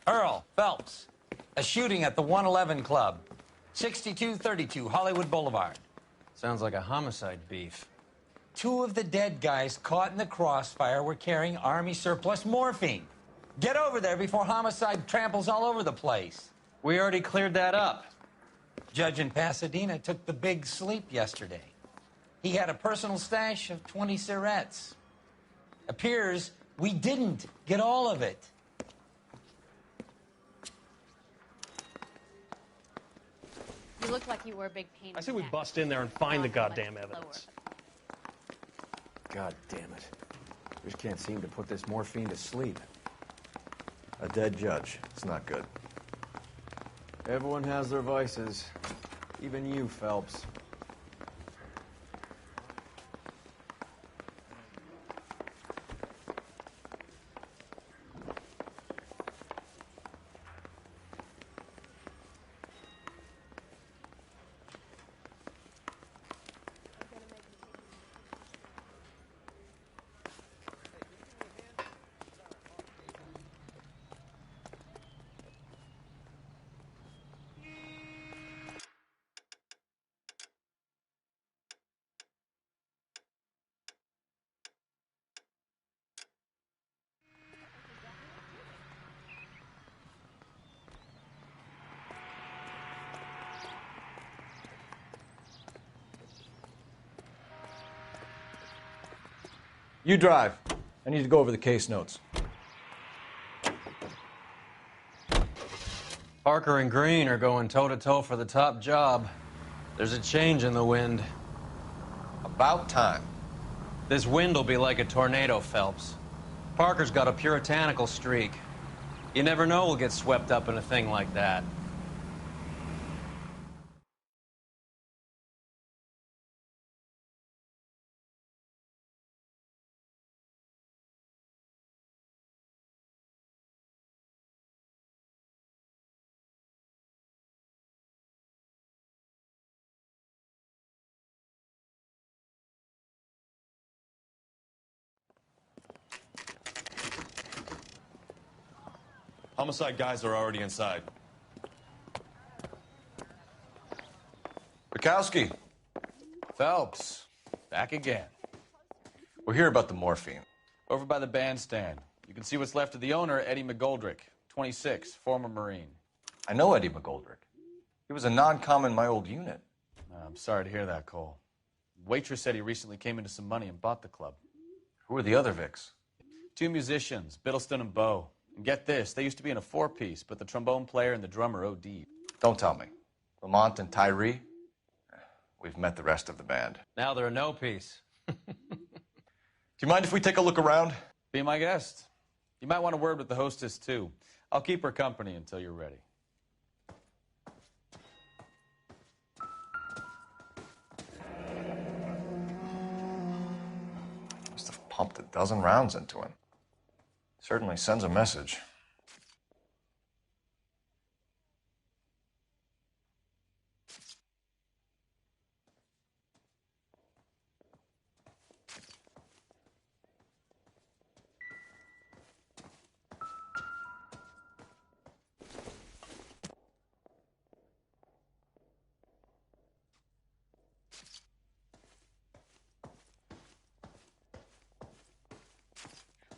Earl Phelps, a shooting at the 111 Club, 6232 Hollywood Boulevard. Sounds like a homicide beef. 2 of the dead guys caught in the crossfire were carrying Army surplus morphine. Get over there before homicide tramples all over the place. We already cleared that up. Judge in Pasadena took the big sleep yesterday. He had a personal stash of 20 cigarettes. Appears we didn't get all of it. You look like you were a big pain. I say we bust in there and find the goddamn evidence. God damn it. We just can't seem to put this morphine to sleep. A dead judge. It's not good. Everyone has their vices. Even you, Phelps. You drive. I need to go over the case notes. Parker and Green are going toe-to-toe for the top job. There's a change in the wind. About time. This wind will be like a tornado, Phelps. Parker's got a puritanical streak. You never know we'll get swept up in a thing like that. Homicide guys are already inside. Bukowski. Phelps, back again. We're here about the morphine. Over by the bandstand. You can see what's left of the owner, Eddie McGoldrick, 26, former Marine. I know Eddie McGoldrick. He was a non-com in my old unit. I'm sorry to hear that, Cole. Waitress said he recently came into some money and bought the club. Who are the other Vics? 2 musicians, Biddleston and Bowe. And get this, they used to be in a 4-piece, but the trombone player and the drummer OD'd. Don't tell me. Lamont and Tyree? We've met the rest of the band. Now they're a no-piece. Do you mind if we take a look around? Be my guest. You might want a word with the hostess, too. I'll keep her company until you're ready. Must have pumped a dozen rounds into him. Certainly sends a message.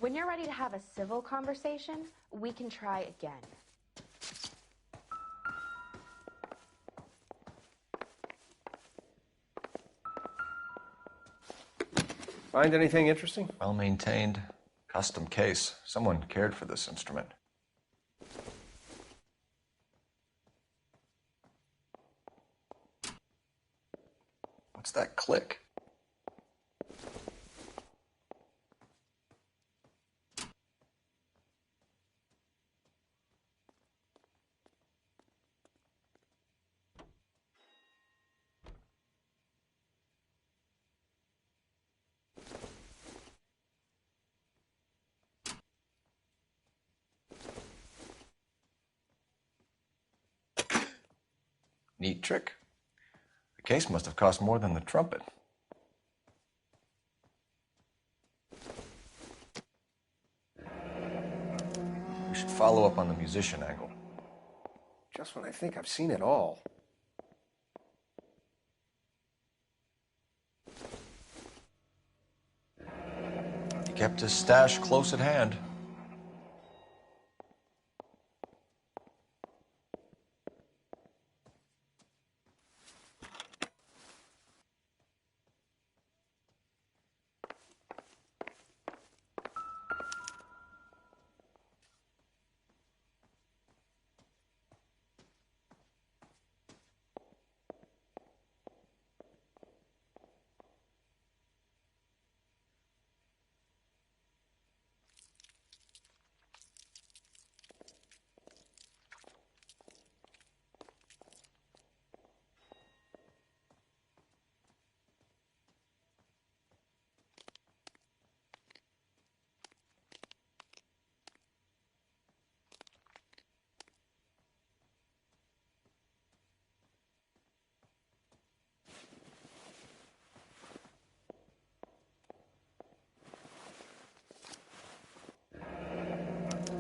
When you're ready to have a civil conversation, we can try again. Find anything interesting? Well-maintained, custom case. Someone cared for this instrument. What's that click? Neat trick. The case must have cost more than the trumpet. should follow up on the musician angle. Just when I think I've seen it all. He kept his stash close at hand.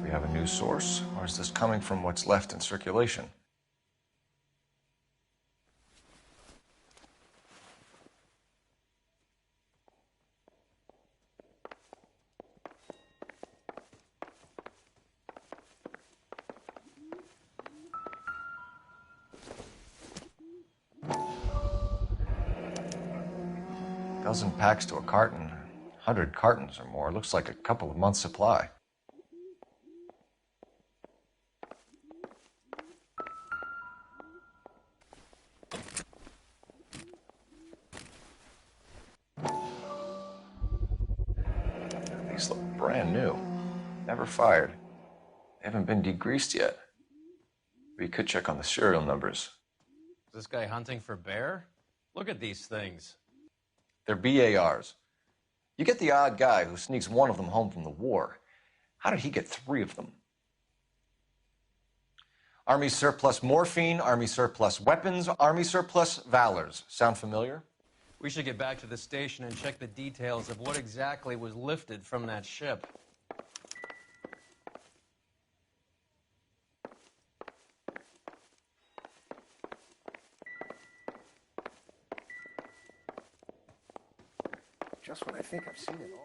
We have a new source, or is this coming from what's left in circulation? Dozen packs to a carton, 100 cartons or more. Looks like a couple of months' supply. These look brand new. Never fired. They haven't been degreased yet. We could check on the serial numbers. Is this guy hunting for bear? Look at these things. They're BARs. You get the odd guy who sneaks one of them home from the war. How did he get 3 of them? Army surplus morphine, Army surplus weapons, Army surplus valors. Sound familiar? We should get back to the station and check the details of what exactly was lifted from that ship. Just when I think I've seen it all.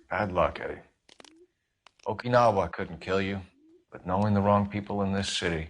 Bad luck, Eddie. Okinawa couldn't kill you, but knowing the wrong people in this city.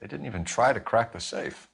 They didn't even try to crack the safe.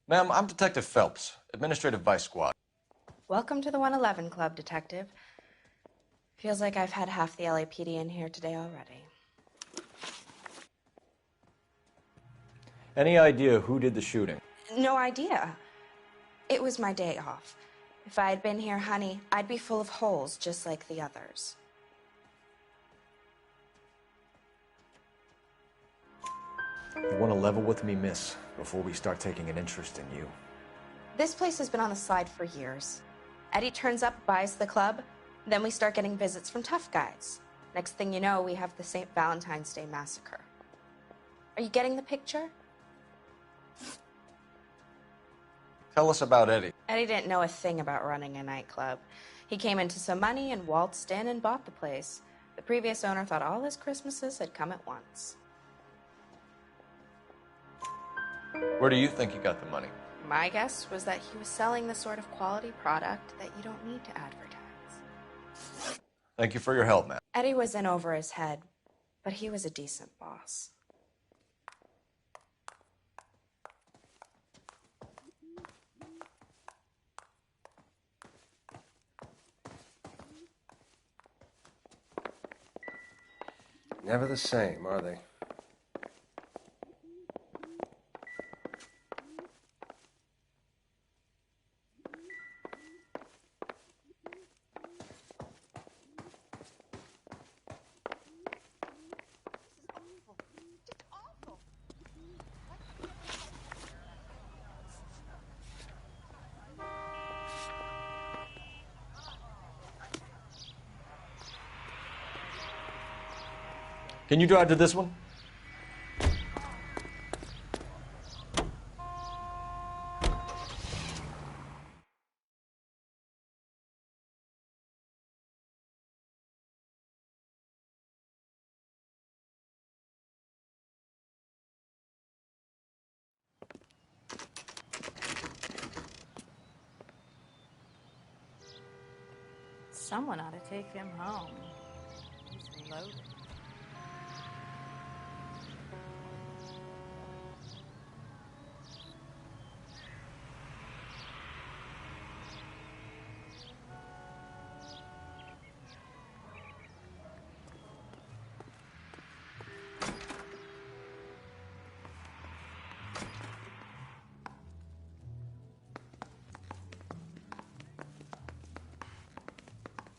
Ma'am, I'm Detective Phelps, Administrative Vice Squad. Welcome to the 111 Club, Detective. Feels like I've had half the LAPD in here today already. Any idea who did the shooting? No idea. It was my day off. If I had been here, honey, I'd be full of holes just like the others. You want to level with me, miss, before we start taking an interest in you. This place has been on the slide for years. Eddie turns up, buys the club, then we start getting visits from tough guys. Next thing you know, we have the St. Valentine's Day massacre. Are you getting the picture? Tell us about Eddie. Eddie didn't know a thing about running a nightclub. He came into some money and waltzed in and bought the place. The previous owner thought all his Christmases had come at once. Where do you think he got the money? My guess was that he was selling the sort of quality product that you don't need to advertise. Thank you for your help, man. Eddie was in over his head, but he was a decent boss. Never the same, are they? Can you drive to this one? Someone ought to take him home. He's loaded.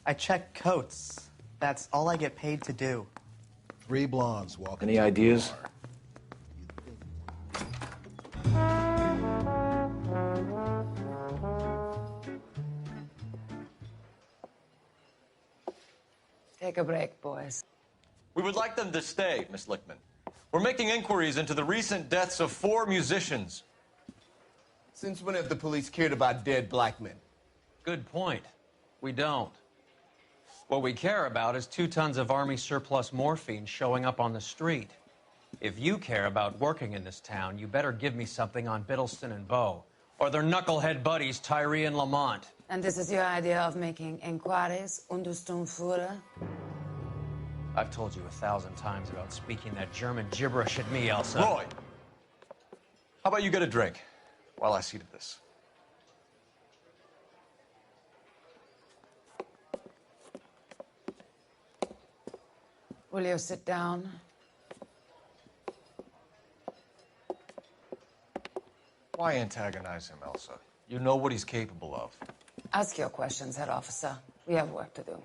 I check coats. That's all I get paid to do. 3 blondes walking. Any ideas? Take a break, boys. We would like them to stay, Miss Lickman. We're making inquiries into the recent deaths of 4 musicians. Since when have the police cared about dead black men? Good point. We don't. What we care about is 2 tons of Army surplus morphine showing up on the street. If you care about working in this town, you better give me something on Biddleston and Bow, or their knucklehead buddies Tyree and Lamont. And this is your idea of making inquiries, Untersturmführer? I've told you 1,000 times about speaking that German gibberish at me, Elsa. Roy, how about you get a drink while I see to this? Will you sit down? Why antagonize him, Elsa? You know what he's capable of. Ask your questions, head officer. We have work to do.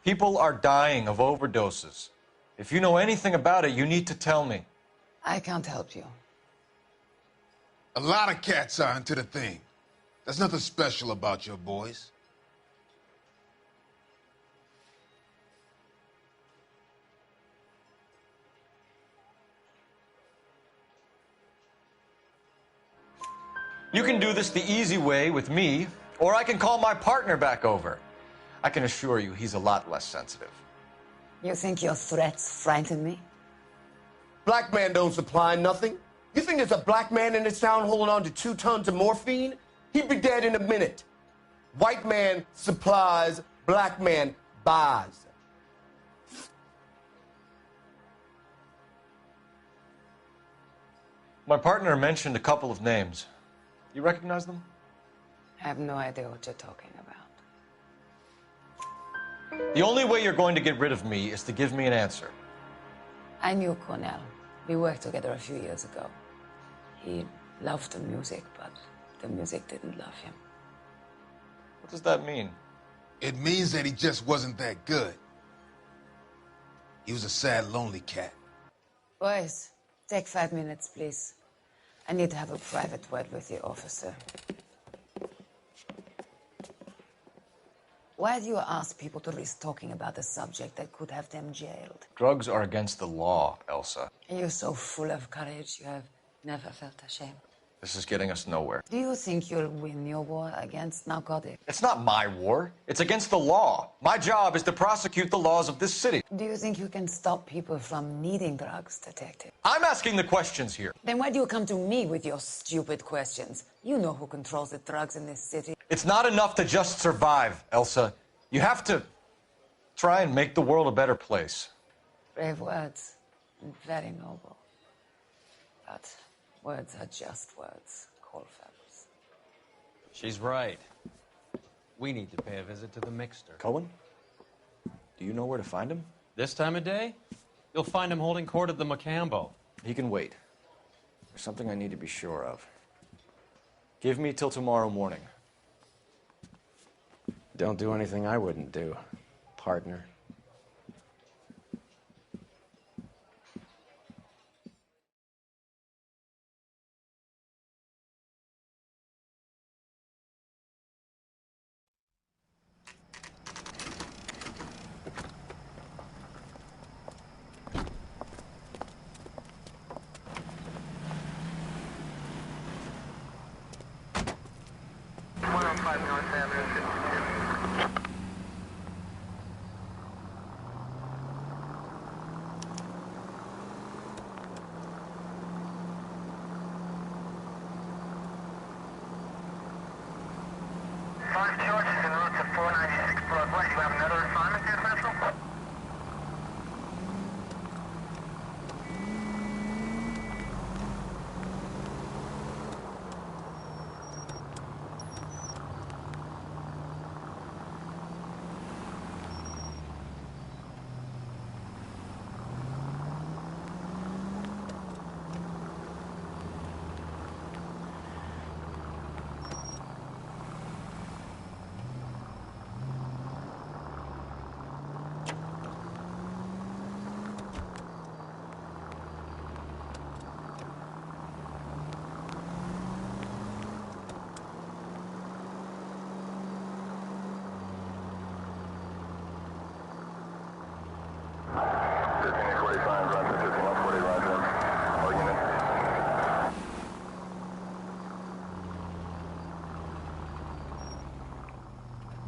People are dying of overdoses. If you know anything about it, you need to tell me. I can't help you. A lot of cats are into the thing. There's nothing special about your boys. You can do this the easy way with me, or I can call my partner back over. I can assure you he's a lot less sensitive. You think your threats frighten me? Black man don't supply nothing. You think there's a black man in this town holding on to 2 tons of morphine? He'd be dead in a minute. White man supplies, black man buys. My partner mentioned a couple of names. You recognize them? I have no idea what you're talking about. The only way you're going to get rid of me is to give me an answer. I knew Cornell. We worked together a few years ago. He loved the music, but the music didn't love him. What does that mean? It means that he just wasn't that good. He was a sad, lonely cat. Boys, take 5 minutes, please. I need to have a private word with the officer. Why do you ask people to risk talking about a subject that could have them jailed? Drugs are against the law, Elsa. And you're so full of courage, you have never felt ashamed. This is getting us nowhere. Do you think you'll win your war against narcotics? It's not my war. It's against the law. My job is to prosecute the laws of this city. Do you think you can stop people from needing drugs, detective? I'm asking the questions here. Then why do you come to me with your stupid questions? You know who controls the drugs in this city. It's not enough to just survive, Elsa. You have to try and make the world a better place. Brave words, and very noble. But words are just words, Colfax. She's right. We need to pay a visit to the Mixter. Cohen? Do you know where to find him? This time of day? You'll find him holding court at the Macambo. He can wait. There's something I need to be sure of. Give me till tomorrow morning. Don't do anything I wouldn't do, partner.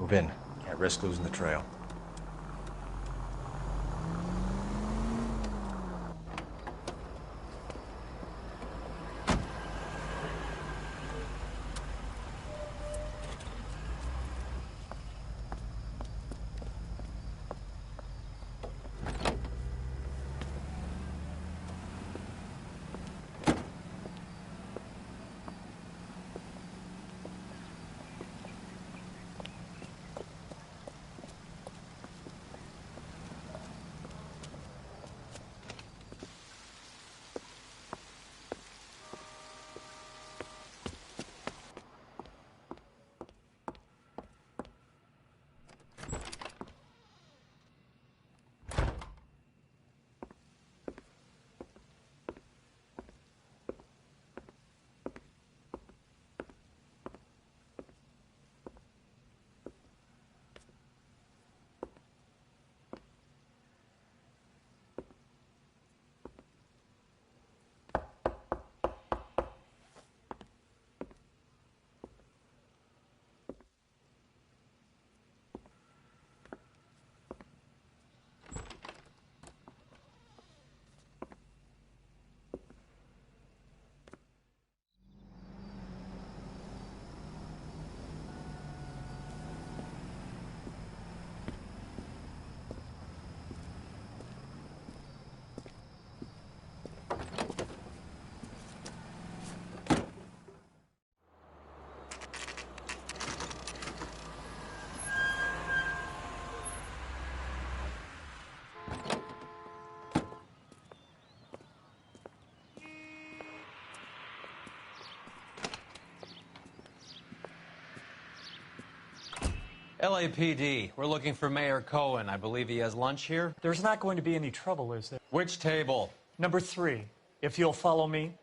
Move in. Can't risk losing the trail. LAPD, we're looking for Mayor Cohen. I believe he has lunch here. There's not going to be any trouble, is there? Which table? Number 3, if you'll follow me.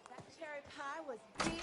That cherry pie was delicious.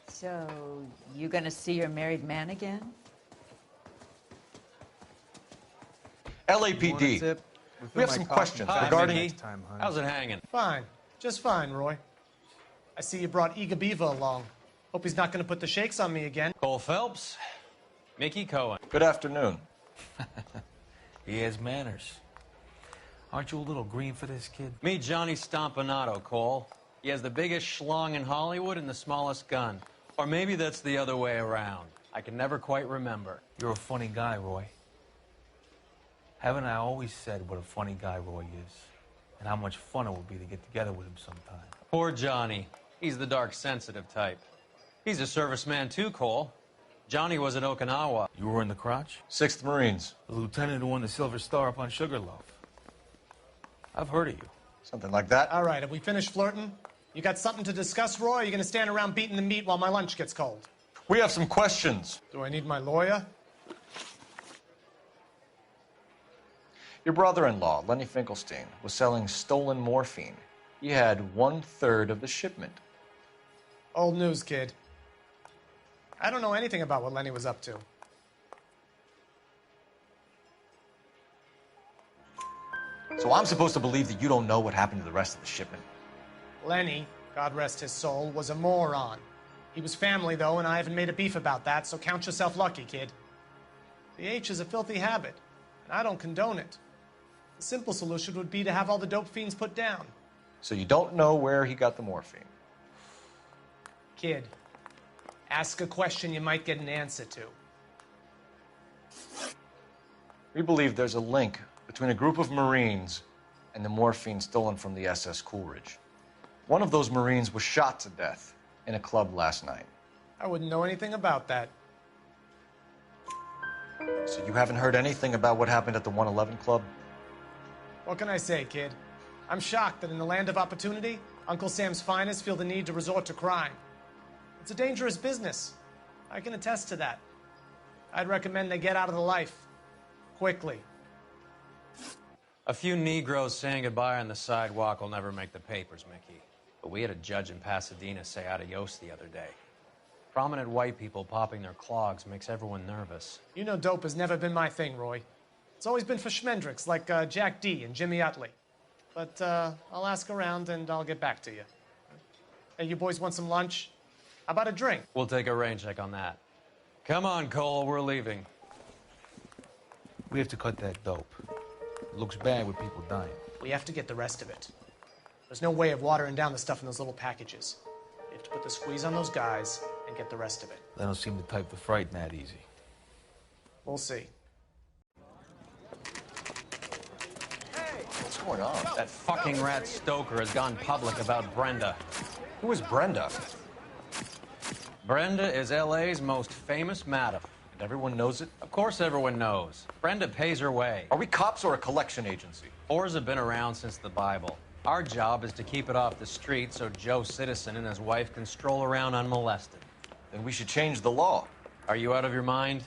So, you gonna see your married man again? LAPD. We have some questions regarding... How's it hanging? Fine. Just fine, Roy. I see you brought Iga Beaver along. Hope he's not going to put the shakes on me again. Cole Phelps, Mickey Cohen. Good afternoon. He has manners. Aren't you a little green for this kid? Meet Johnny Stompanato, Cole. He has the biggest schlong in Hollywood and the smallest gun. Or maybe that's the other way around. I can never quite remember. You're a funny guy, Roy. Haven't I always said what a funny guy Roy is? And how much fun it would be to get together with him sometime? Poor Johnny. He's the dark, sensitive type. He's a serviceman too, Cole. Johnny was at Okinawa. You were in the crotch? 6th Marines. The lieutenant who won the Silver Star up on Sugarloaf. I've heard of you. Something like that. All right, have we finished flirting? You got something to discuss, Roy? Or are you going to stand around beating the meat while my lunch gets cold? We have some questions. Do I need my lawyer? Your brother-in-law, Lenny Finkelstein, was selling stolen morphine. He had 1/3 of the shipment. Old news, kid. I don't know anything about what Lenny was up to. So I'm supposed to believe that you don't know what happened to the rest of the shipment? Lenny, God rest his soul, was a moron. He was family, though, and I haven't made a beef about that, so count yourself lucky, kid. The H is a filthy habit, and I don't condone it. The simple solution would be to have all the dope fiends put down. So you don't know where he got the morphine? Kid, ask a question you might get an answer to. We believe there's a link between a group of Marines and the morphine stolen from the SS Coolidge. One of those Marines was shot to death in a club last night. I wouldn't know anything about that. So you haven't heard anything about what happened at the 111 Club? What can I say, kid? I'm shocked that in the land of opportunity, Uncle Sam's finest feel the need to resort to crime. It's a dangerous business. I can attest to that. I'd recommend they get out of the life. Quickly. A few Negroes saying goodbye on the sidewalk will never make the papers, Mickey. But we had a judge in Pasadena say adios the other day. Prominent white people popping their clogs makes everyone nervous. You know dope has never been my thing, Roy. It's always been for schmendricks like Jack D. and Jimmy Utley. But I'll ask around and I'll get back to you. Hey, you boys want some lunch? How about a drink? We'll take a rain check on that. Come on, Cole, we're leaving. We have to cut that dope. It looks bad with people dying. We have to get the rest of it. There's no way of watering down the stuff in those little packages. We have to put the squeeze on those guys and get the rest of it. They don't seem the type to frighten that easy. We'll see. What's going on? That fucking rat Stoker has gone public about Brenda. Who is Brenda? Brenda is LA's most famous madam. And everyone knows it? Of course everyone knows. Brenda pays her way. Are we cops or a collection agency? Whores have been around since the Bible. Our job is to keep it off the street so Joe Citizen and his wife can stroll around unmolested. Then we should change the law. Are you out of your mind?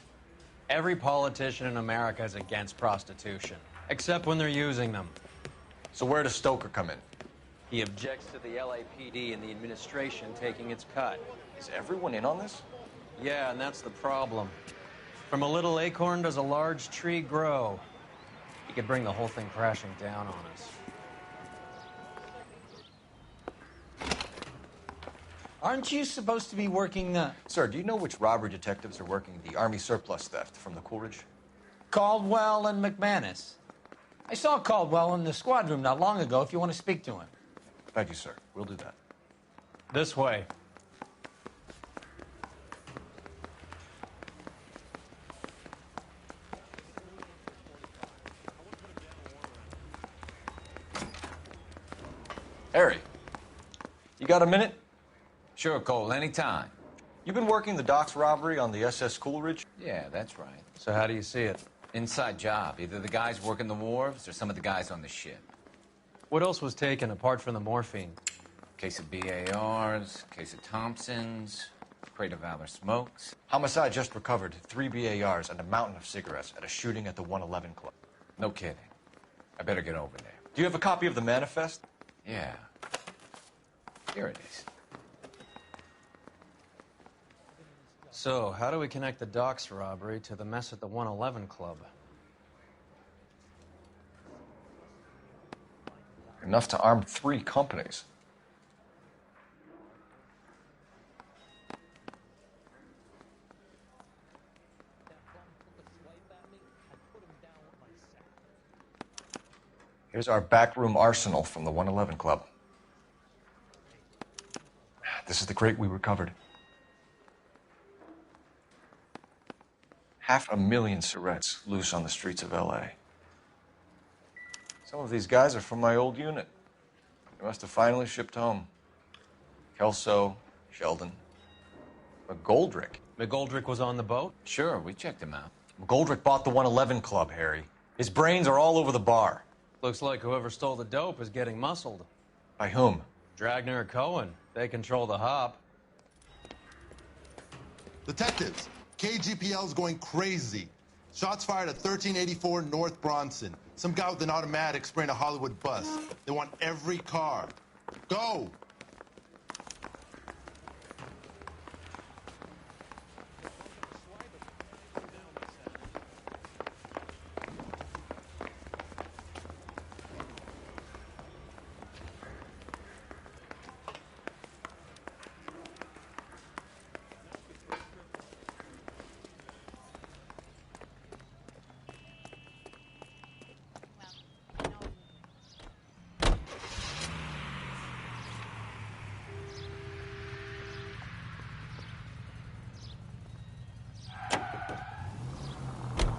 Every politician in America is against prostitution, except when they're using them. So where does Stoker come in? He objects to the LAPD and the administration taking its cut. Is everyone in on this? Yeah, and that's the problem. From a little acorn does a large tree grow. He could bring the whole thing crashing down on us. Aren't you supposed to be working Sir, do you know which robbery detectives are working the Army surplus theft from the Coolidge? Caldwell and McManus? I saw Caldwell in the squad room not long ago if you want to speak to him. Thank you, sir. We'll do that. This way. Harry, you got a minute? Sure, Cole, anytime. You've been working the docks robbery on the SS Coolidge? Yeah, that's right. So how do you see it? Inside job. Either the guys working the wharves or some of the guys on the ship. What else was taken apart from the morphine? Case of BARs, case of Thompsons, crate of Valor smokes. Homicide just recovered 3 BARs and a mountain of cigarettes at a shooting at the 111 Club. No kidding. I better get over there. Do you have a copy of the manifest? Yeah. Here it is. So, how do we connect the docks robbery to the mess at the 111 Club? Enough to arm 3 companies. Here's our backroom arsenal from the 111 Club. This is the crate we recovered. 500,000 cigarettes loose on the streets of LA. Some of these guys are from my old unit. They must have finally shipped home. Kelso, Sheldon. McGoldrick? McGoldrick was on the boat? Sure, we checked him out. McGoldrick bought the 111 Club, Harry. His brains are all over the bar. Looks like whoever stole the dope is getting muscled. By whom? Dragner or Cohen. They control the hop. Detectives, KGPL's going crazy. Shots fired at 1384 North Bronson. Some guy with an automatic spraying a Hollywood bus. They want every car. Go!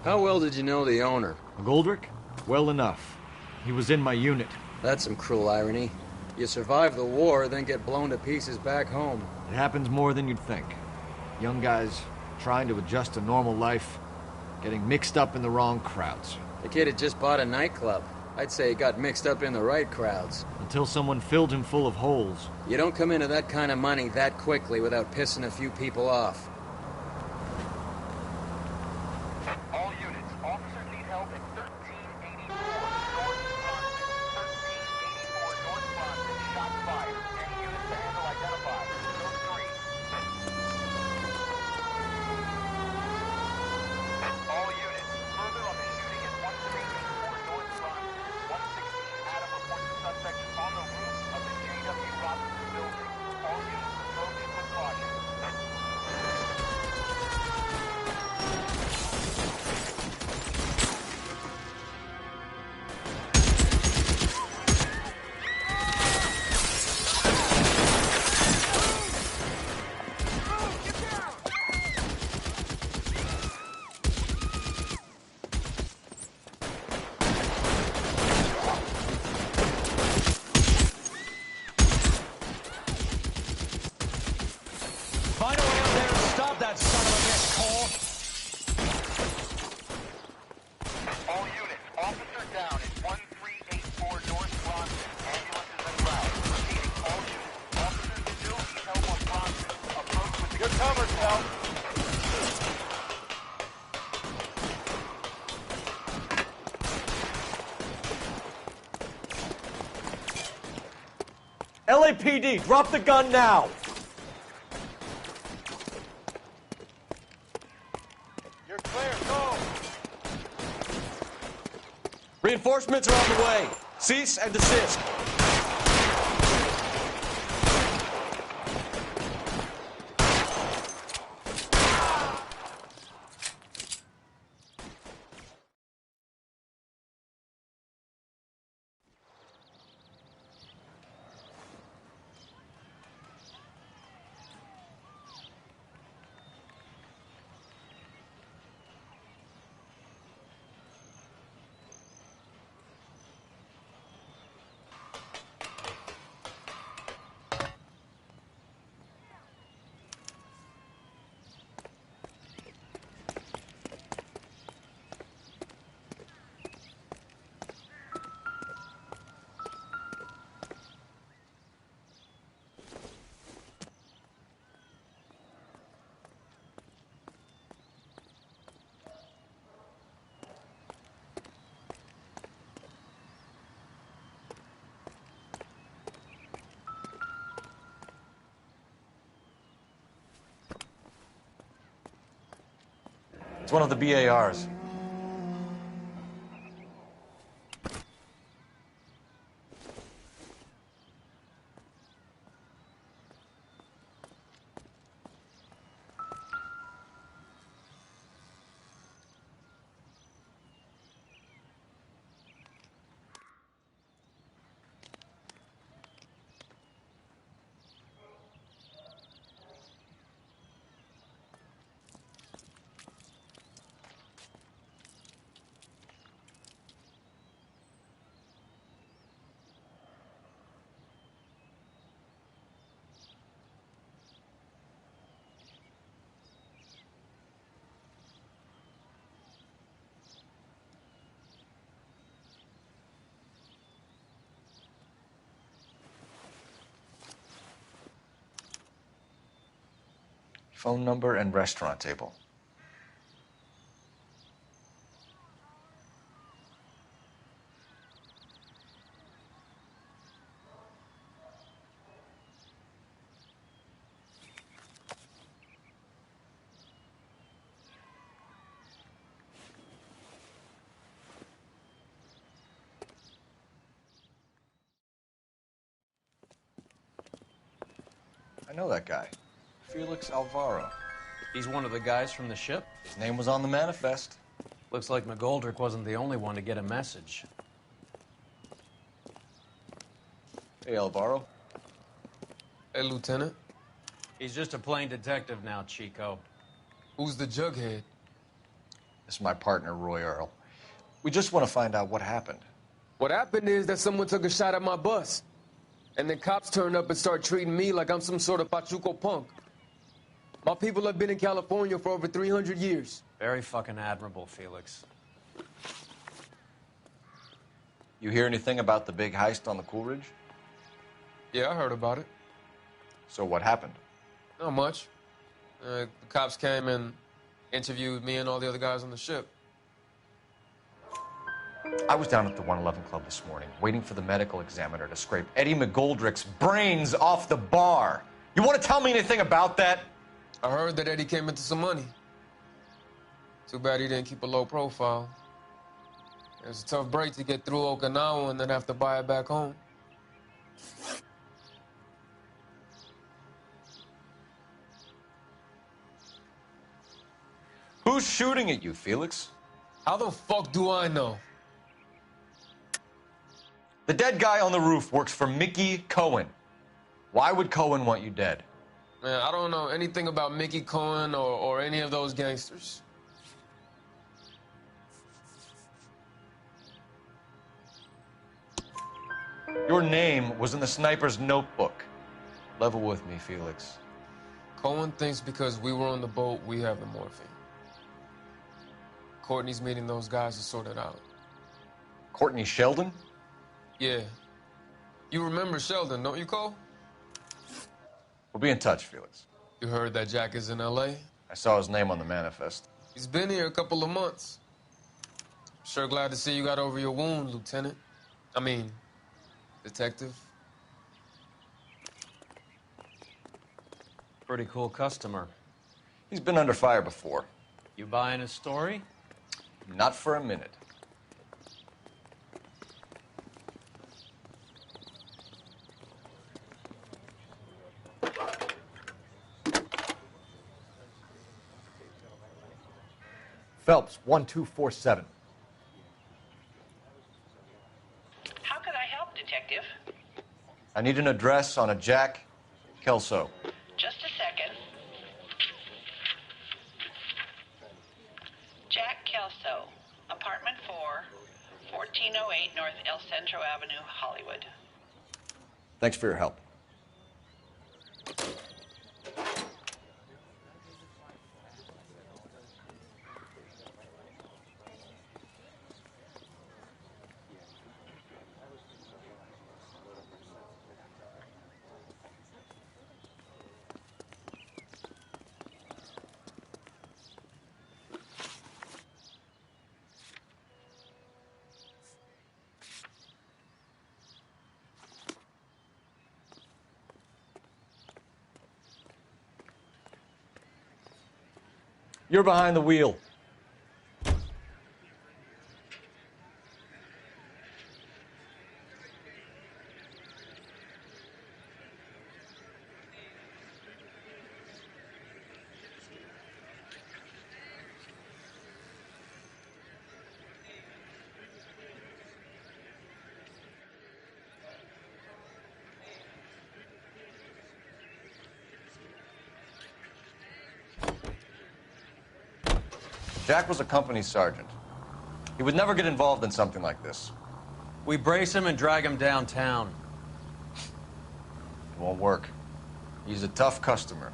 How well did you know the owner? McGoldrick? Well enough. He was in my unit. That's some cruel irony. You survive the war, then get blown to pieces back home. It happens more than you'd think. Young guys trying to adjust to normal life, getting mixed up in the wrong crowds. The kid had just bought a nightclub. I'd say he got mixed up in the right crowds. Until someone filled him full of holes. You don't come into that kind of money that quickly without pissing a few people off. All units, officers need help at 1384 North Bronson. 1384 North Bronson. Shots fired. Any units to handle identified. Code 3. All units, further on the shooting at 1384 North Bronson. 116 Adam reports the suspect is on the roof of the J.W. Robinson building. All units approach with caution. Find a way out there and stop that son of a bitch, Cole! All units, officer down at 1384 North Bronson. Ambulance is en route. Repeating, all units, officers still need help on Bronson. Approach with the... Good cover, Phelps. LAPD, drop the gun now! You're clear, go! Reinforcements are on the way. Cease and desist. It's one of the BARs. Phone number and restaurant table. I know that guy. Felix Alvaro. He's one of the guys from the ship? His name was on the manifest. Looks like McGoldrick wasn't the only one to get a message. Hey, Alvaro. Hey, Lieutenant. He's just a plain detective now, Chico. Who's the jughead? This is my partner, Roy Earl. We just want to find out what happened. What happened is that someone took a shot at my bus. And then cops turned up and started treating me like I'm some sort of Pachuco punk. My people have been in California for over 300 years. Very fucking admirable, Felix. You hear anything about the big heist on the Coolidge? Yeah, I heard about it. So what happened? Not much. The cops came and interviewed me and all the other guys on the ship. I was down at the 111 Club this morning, waiting for the medical examiner to scrape Eddie McGoldrick's brains off the bar. You want to tell me anything about that? I heard that Eddie came into some money. Too bad he didn't keep a low profile. It was a tough break to get through Okinawa and then have to buy it back home. Who's shooting at you, Felix? How the fuck do I know? The dead guy on the roof works for Mickey Cohen. Why would Cohen want you dead? Man, I don't know anything about Mickey Cohen or any of those gangsters. Your name was in the sniper's notebook. Level with me, Felix. Cohen thinks because we were on the boat, we have the morphine. Courtney's meeting those guys to sort it out. Courtney Sheldon? Yeah. You remember Sheldon, don't you, Cole? We'll be in touch, Felix. You heard that Jack is in L.A.? I saw his name on the manifest. He's been here a couple of months. Sure glad to see you got over your wound, Lieutenant. I mean, Detective. Pretty cool customer. He's been under fire before. You buying his story? Not for a minute. Phelps, 1247. How could I help, Detective? I need an address on a Jack Kelso. Just a second. Jack Kelso, apartment 4, 1408 North El Centro Avenue, Hollywood. Thanks for your help. You're behind the wheel. Jack was a company sergeant. He would never get involved in something like this. We brace him and drag him downtown. It won't work. He's a tough customer.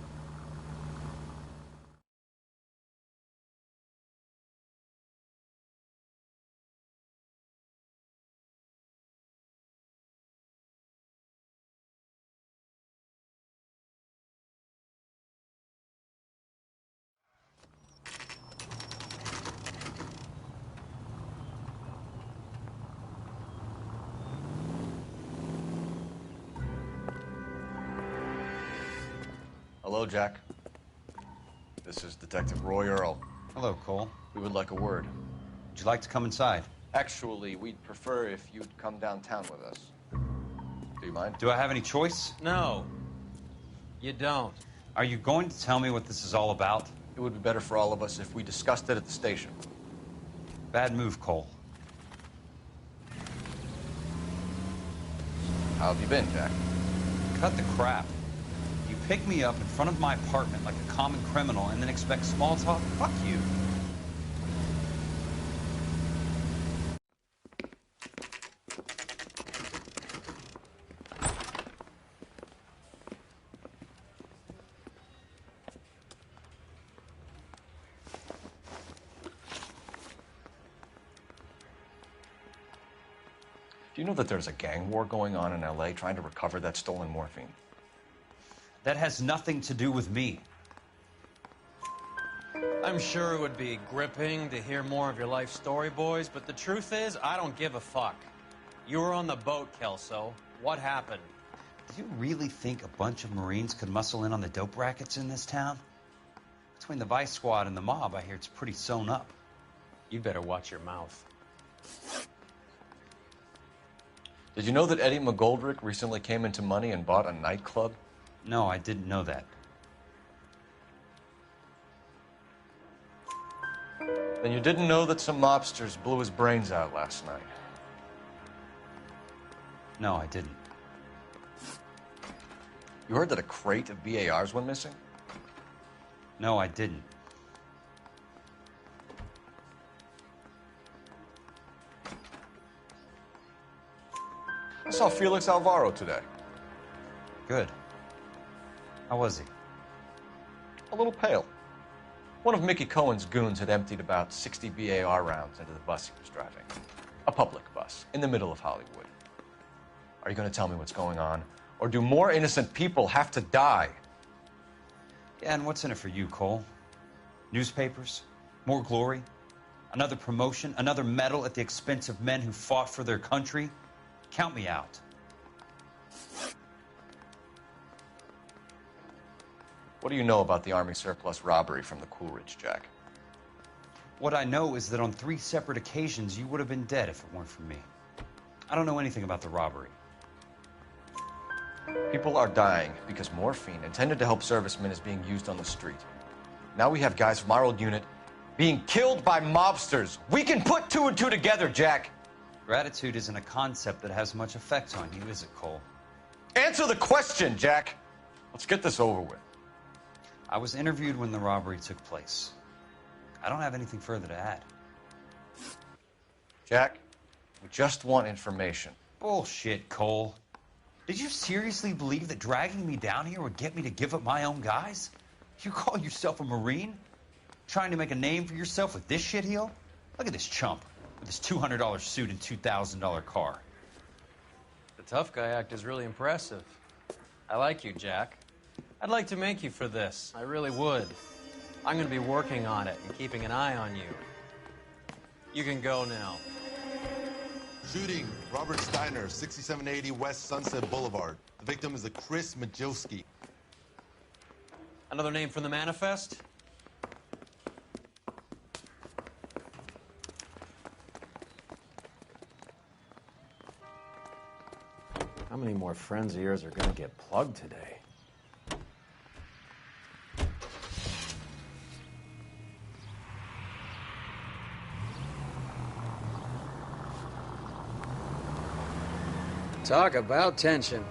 Hello, Jack. This is Detective Roy Earl. Hello, Cole. We would like a word. Would you like to come inside? Actually, we'd prefer if you'd come downtown with us. Do you mind? Do I have any choice? No, you don't. Are you going to tell me what this is all about? It would be better for all of us if we discussed it at the station. Bad move, Cole. How have you been, Jack? Cut the crap. You pick me up in front of my apartment like a common criminal and then expect small talk? Fuck you. Do you know that there's a gang war going on in LA trying to recover that stolen morphine? That has nothing to do with me. I'm sure it would be gripping to hear more of your life story, boys, but the truth is, I don't give a fuck. You were on the boat, Kelso. What happened? Do you really think a bunch of Marines could muscle in on the dope rackets in this town? Between the Vice Squad and the mob, I hear it's pretty sewn up. You'd better watch your mouth. Did you know that Eddie McGoldrick recently came into money and bought a nightclub? No, I didn't know that. Then you didn't know that some mobsters blew his brains out last night? No, I didn't. You heard that a crate of BARs went missing? No, I didn't. I saw Felix Alvaro today. Good. How was he? A little pale. One of Mickey Cohen's goons had emptied about 60 BAR rounds into the bus he was driving. A public bus, in the middle of Hollywood. Are you going to tell me what's going on? Or do more innocent people have to die? Yeah, and what's in it for you, Cole? Newspapers? More glory? Another promotion? Another medal at the expense of men who fought for their country? Count me out. What do you know about the Army surplus robbery from the Coolidge, Jack? What I know is that on 3 separate occasions, you would have been dead if it weren't for me. I don't know anything about the robbery. People are dying because morphine intended to help servicemen is being used on the street. Now we have guys from our old unit being killed by mobsters. We can put 2 and 2 together, Jack. Gratitude isn't a concept that has much effect on you, is it, Cole? Answer the question, Jack. Let's get this over with. I was interviewed when the robbery took place. I don't have anything further to add. Jack, we just want information. Bullshit, Cole. Did you seriously believe that dragging me down here would get me to give up my own guys? You call yourself a Marine? Trying to make a name for yourself with this shitheel? Look at this chump with his $200 suit and $2,000 car. The tough guy act is really impressive. I like you, Jack. I'd like to make you for this. I really would. I'm going to be working on it and keeping an eye on you. You can go now. Shooting, Robert Steiner, 6780 West Sunset Boulevard. The victim is a Chris Majowski. Another name from the manifest? How many more friends of yours are going to get plugged today? Talk about tension.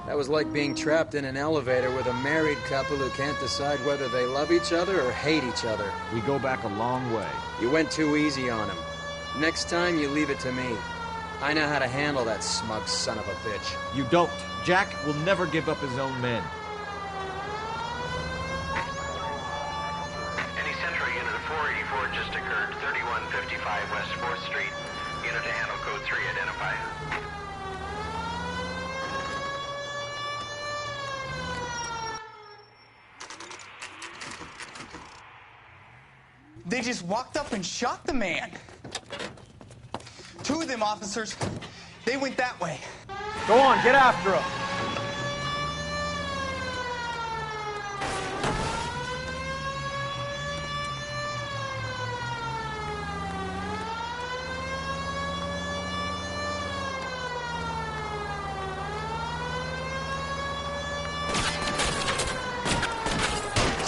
That was like being trapped in an elevator with a married couple who can't decide whether they love each other or hate each other. We go back a long way. You went too easy on him. Next time, you leave it to me. I know how to handle that smug son of a bitch. You don't. Jack will never give up his own men. Any Central unit of 484 just occurred, 3155 West 4th Street. Unit to handle code 3, identify. They just walked up and shot the man. 2 of them officers, they went that way. Go on, get after him.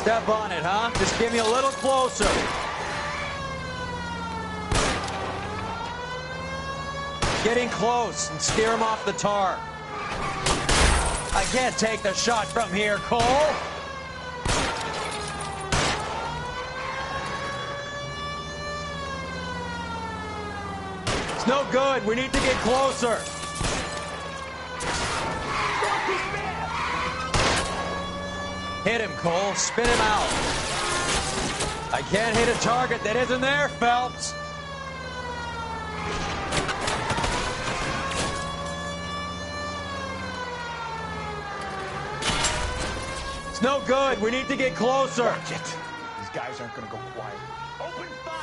Step on it, huh? Just get me a little closer. Getting close and steer him off the tar. I can't take the shot from here, Cole. It's no good. We need to get closer. Hit him, Cole. Spin him out. I can't hit a target that isn't there, Phelps. It's no good. We need to get closer. Watch it. These guys aren't going to go quiet. Open fire!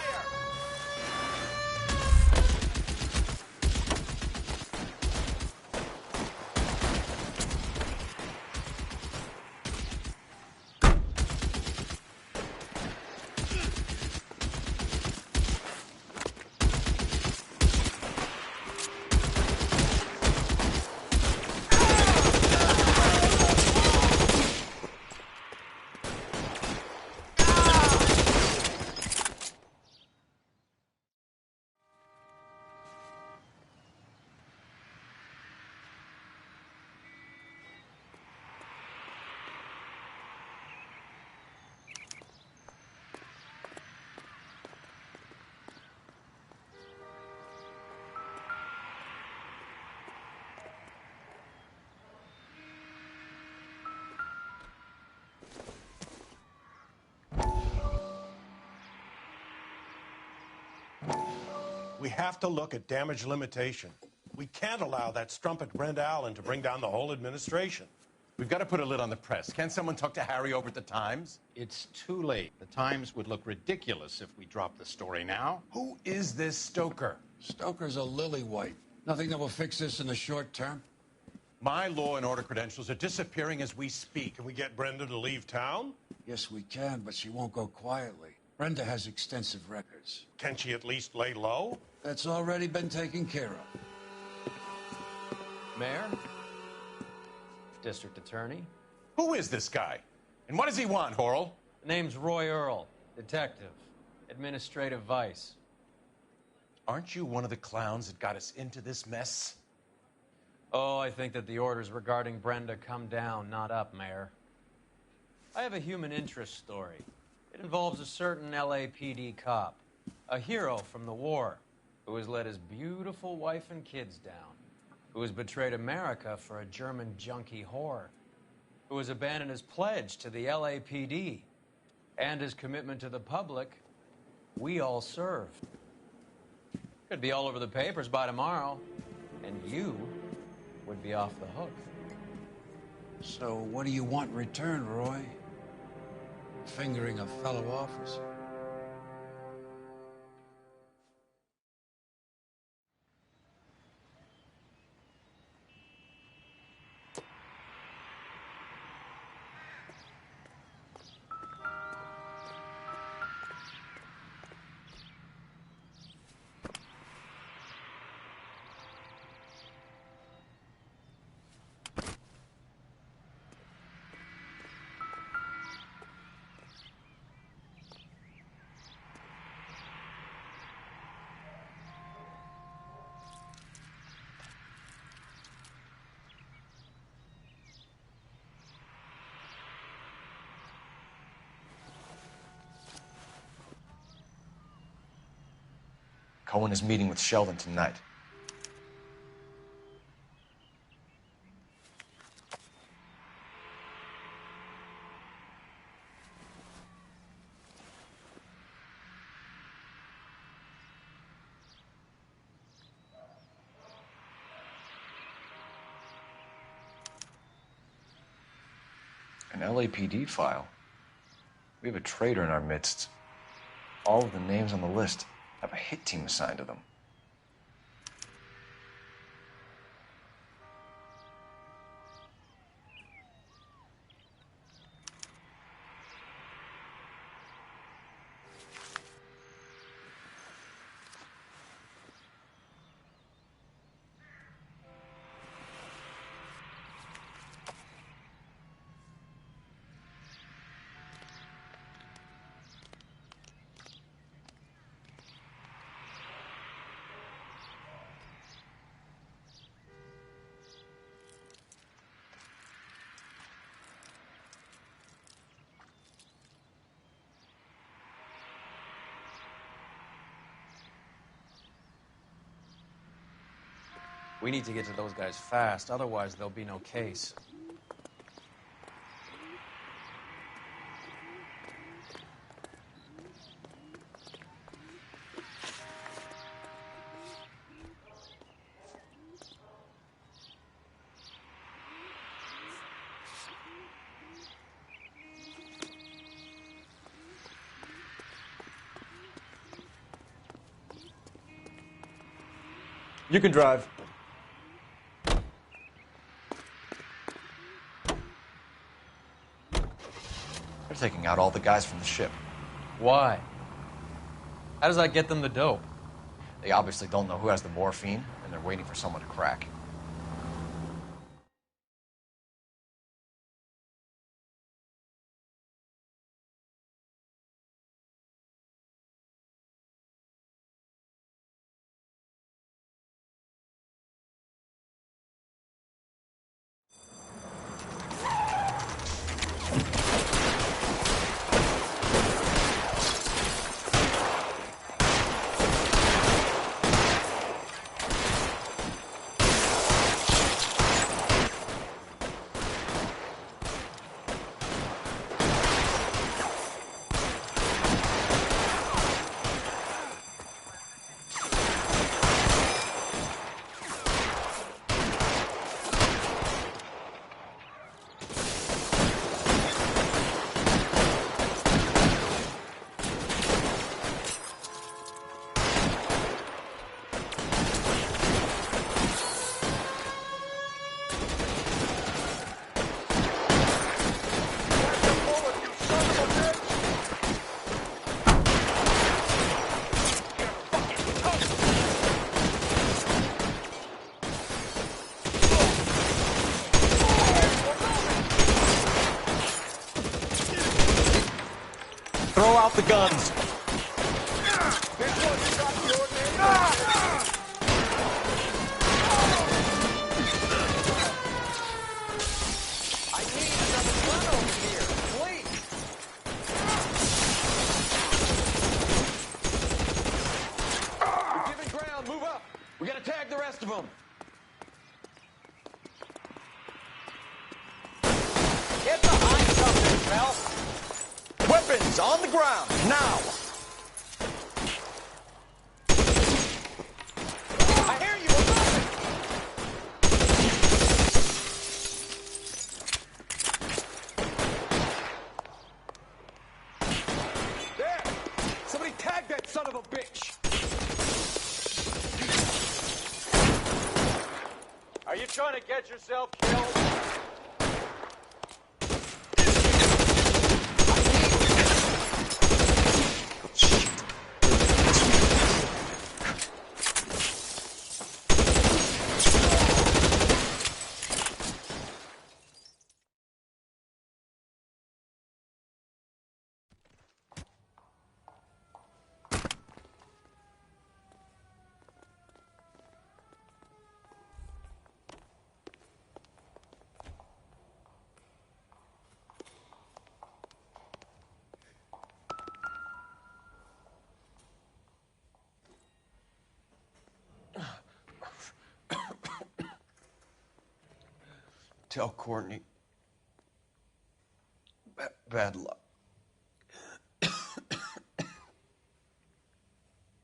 We have to look at damage limitation. We can't allow that strumpet Brent Allen to bring down the whole administration. We've got to put a lid on the press. Can't someone talk to Harry over at the Times? It's too late. The Times would look ridiculous if we dropped the story now. Who is this Stoker? Stoker's a lily-white. Nothing that will fix this in the short term. My law and order credentials are disappearing as we speak. Can we get Brenda to leave town? Yes, we can, but she won't go quietly. Brenda has extensive records. Can she at least lay low? That's already been taken care of. Mayor? District Attorney? Who is this guy? And what does he want, Horrell? The name's Roy Earl, detective, administrative vice. Aren't you one of the clowns that got us into this mess? Oh, I think that the orders regarding Brenda come down, not up, Mayor. I have a human interest story. It involves a certain LAPD cop, a hero from the war, who has let his beautiful wife and kids down, who has betrayed America for a German junkie whore, who has abandoned his pledge to the LAPD and his commitment to the public we all served. Could be all over the papers by tomorrow, and you would be off the hook. So what do you want in return, Roy? Fingering a fellow officer? Cohen is meeting with Sheldon tonight. An LAPD file. We have a traitor in our midst. All of the names on the list have a hit team assigned to them. We need to get to those guys fast, otherwise there'll be no case. You can drive. They're taking out all the guys from the ship. Why? How does that get them the dope? They obviously don't know who has the morphine, and they're waiting for someone to crack. Throw out the guns. We're giving ground, move up. We gotta tag the rest of them. Get behind something, Phelps. Weapons on the ground, now! I hear you, we're moving! There! Somebody tag that son of a bitch! Are you trying to get yourself killed? Tell Courtney. Bad luck. It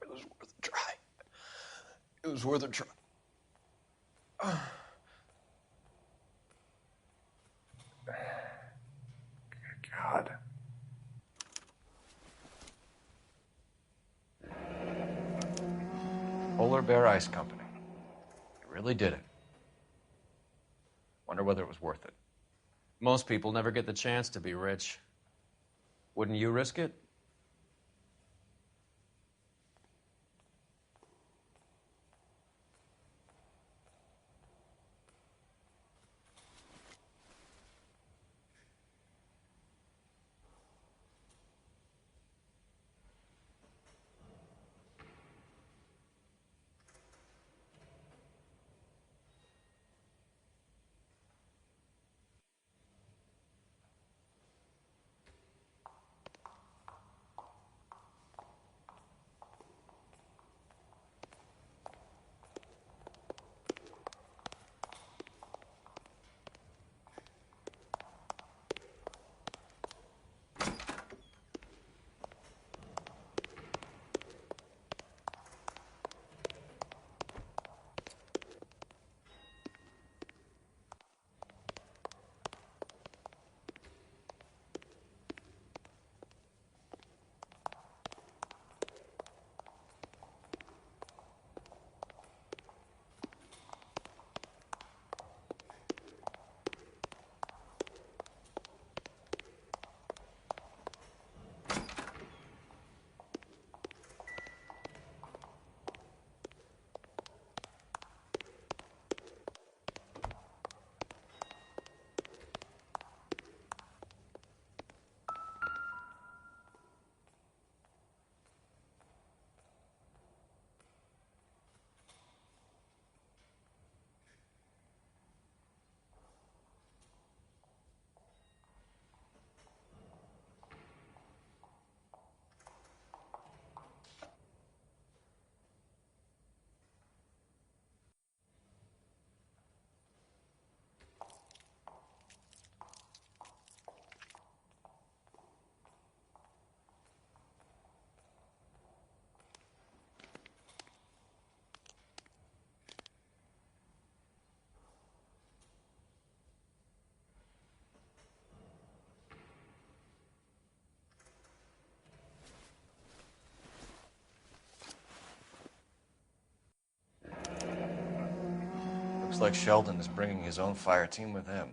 was worth a try. It was worth a try. God. Polar Bear Ice Company. You really did it. Wonder whether it was worth it. Most people never get the chance to be rich. Wouldn't you risk it? Looks like Sheldon is bringing his own fire team with him.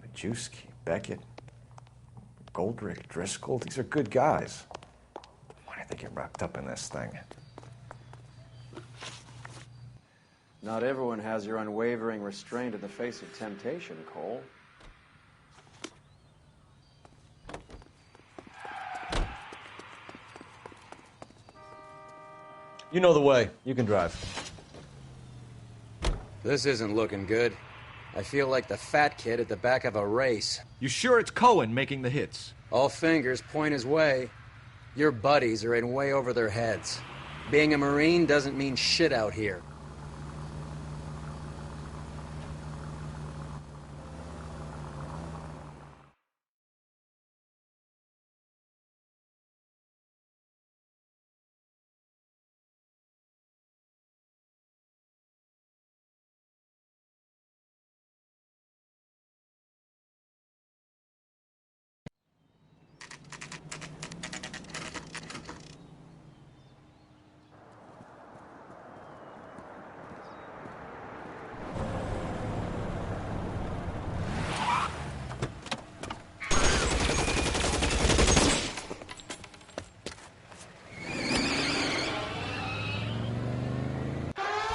Majewski, Beckett, Goldrick, Driscoll, these are good guys. Why did they get wrapped up in this thing? Not everyone has your unwavering restraint in the face of temptation, Cole. You know the way. You can drive. This isn't looking good. I feel like the fat kid at the back of a race. You sure it's Cohen making the hits? All fingers point his way. Your buddies are in way over their heads. Being a Marine doesn't mean shit out here.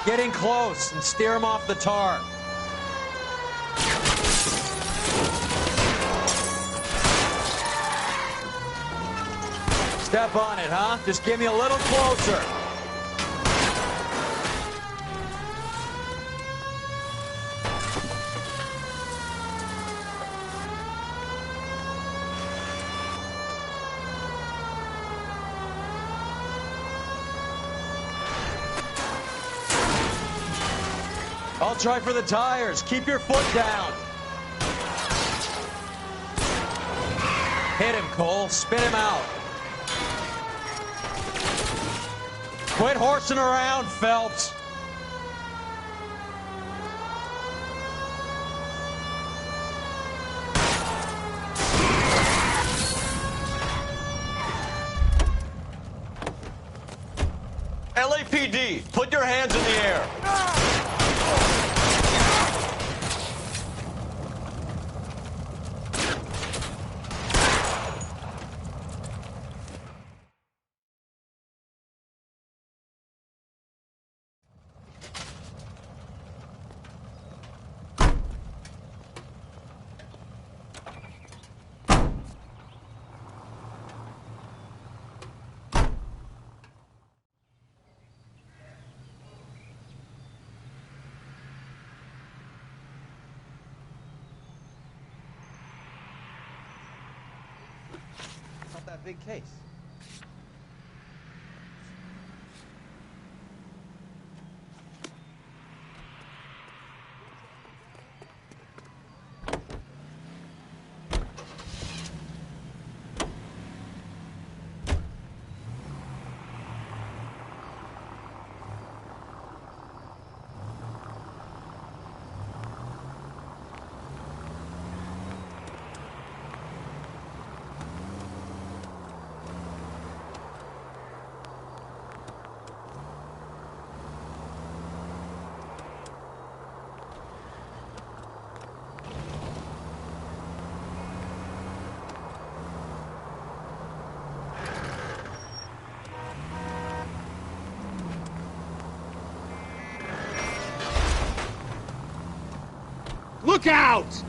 Get in close and steer him off the tar. Step on it, huh? Just get me a little closer. I'll try for the tires. Keep your foot down. Hit him, Cole. Spin him out. Quit horsing around, Phelps. LAPD, put your hands in the air. Not that big case. Look out!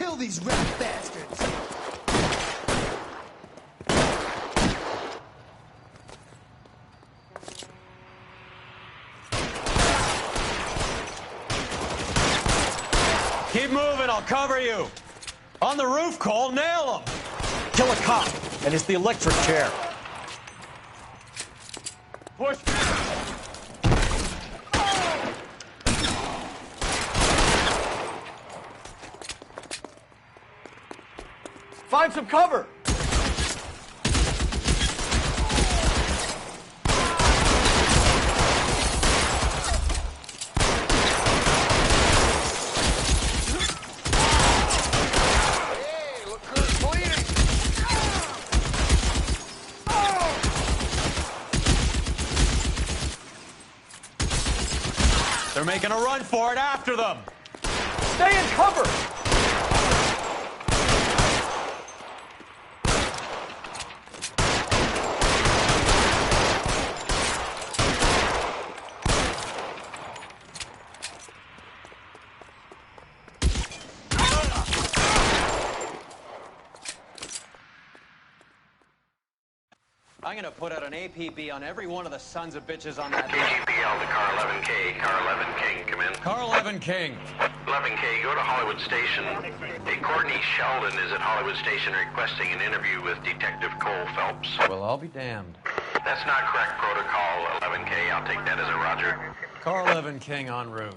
kill these rat bastards! Keep moving, I'll cover you. On the roof, Cole, nail him. Kill a cop, and it's the electric chair. Push. Find some cover! They're making a run for it after them. Stay in cover! I'm gonna put out an APB on every one of the sons of bitches on that. KGPL to Car 11K. Car 11 King, come in. Car 11 King. 11K, go to Hollywood Station. Hey, Courtney Sheldon is at Hollywood Station requesting an interview with Detective Cole Phelps. Well, I'll be damned. That's not correct protocol, 11K. I'll take that as a roger. Car 11 King en route.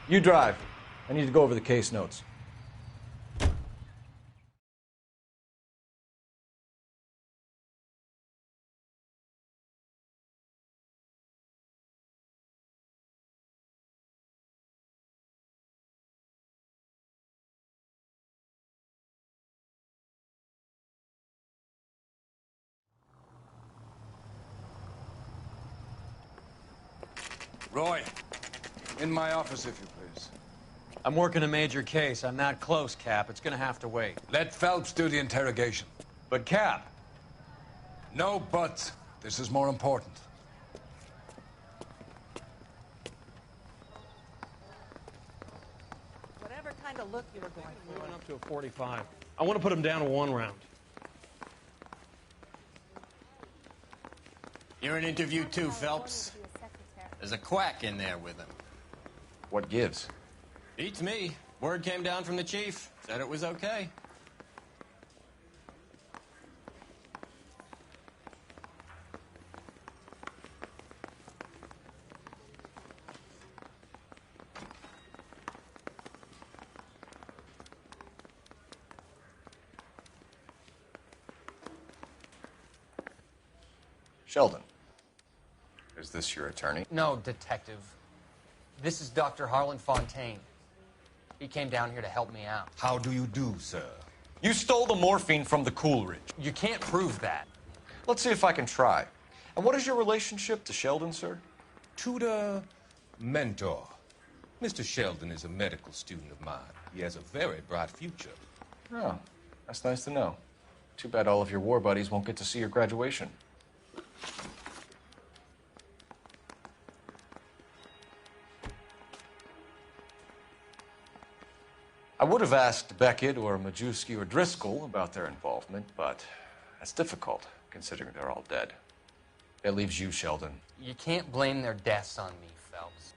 You drive. I need to go over the case notes. Roy, in my office, if you please. I'm working a major case. I'm that close, Cap. It's gonna have to wait. Let Phelps do the interrogation. But, Cap. No buts. This is more important. Whatever kind of look you were going We for. went up to a 45. I want to put him down to 1 round. You're an interview too, Phelps. There's a quack in there with him. What gives? Beats me. Word came down from the chief. Said it was okay. Sheldon. Is this your attorney? No, detective. This is Dr. Harlan Fontaine. He came down here to help me out. How do you do, sir? You stole the morphine from the Coolidge. You can't prove that. Let's see if I can try. And what is your relationship to Sheldon, sir? Tutor, mentor. Mr. Sheldon is a medical student of mine. He has a very bright future. Oh, that's nice to know. Too bad all of your war buddies won't get to see your graduation. I would have asked Beckett or Majewski or Driscoll about their involvement, but that's difficult, considering they're all dead. That leaves you, Sheldon. You can't blame their deaths on me, Phelps.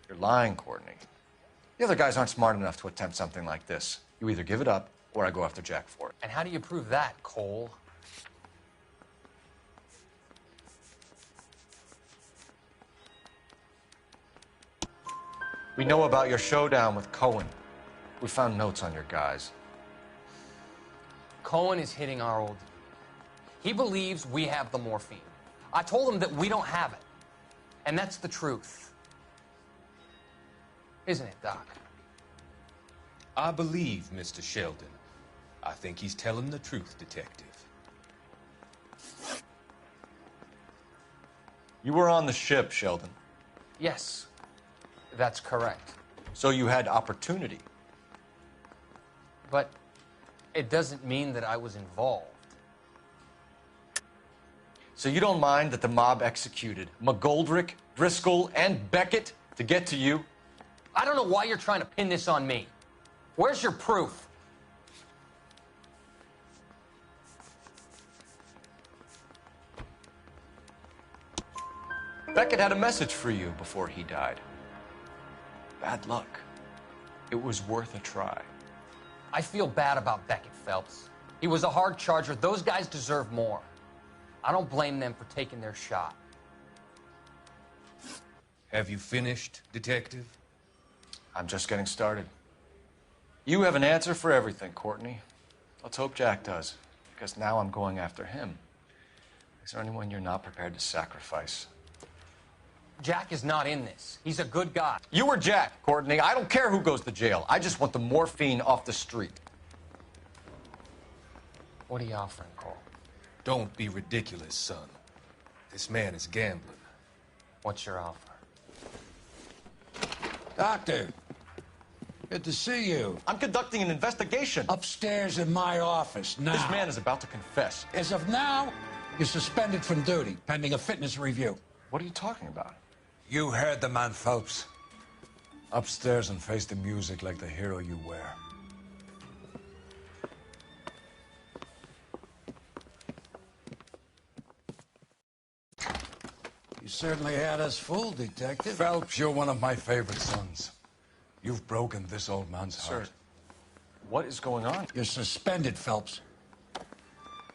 You're lying, Courtney. The other guys aren't smart enough to attempt something like this. You either give it up, or I go after Jack for it. And how do you prove that, Cole? We know about your showdown with Cohen. We found notes on your guys. Cohen is hitting our old dude. He believes we have the morphine. I told him that we don't have it. And that's the truth. Isn't it, Doc? I believe Mr. Sheldon. I think he's telling the truth, Detective. You were on the ship, Sheldon. Yes, that's correct. So you had opportunity. But it doesn't mean that I was involved. So you don't mind that the mob executed McGoldrick, Driscoll, and Beckett to get to you? I don't know why you're trying to pin this on me. Where's your proof? Beckett had a message for you before he died. Bad luck. It was worth a try. I feel bad about Beckett, Phelps. He was a hard charger. Those guys deserve more. I don't blame them for taking their shot. Have you finished, Detective? I'm just getting started. You have an answer for everything, Courtney. Let's hope Jack does, because now I'm going after him. Is there anyone you're not prepared to sacrifice? Jack is not in this. He's a good guy. You or Jack, Courtney. I don't care who goes to jail. I just want the morphine off the street. What are you offering, Cole? Don't be ridiculous, son. This man is gambling. What's your offer? Doctor, good to see you. I'm conducting an investigation. Upstairs in my office now. This man is about to confess. As of now, you're suspended from duty, pending a fitness review. What are you talking about? You heard the man, Phelps. Upstairs and face the music like the hero you were. You certainly had us fooled, Detective. Phelps, you're one of my favorite sons. You've broken this old man's heart. Sir, what is going on? You're suspended, Phelps.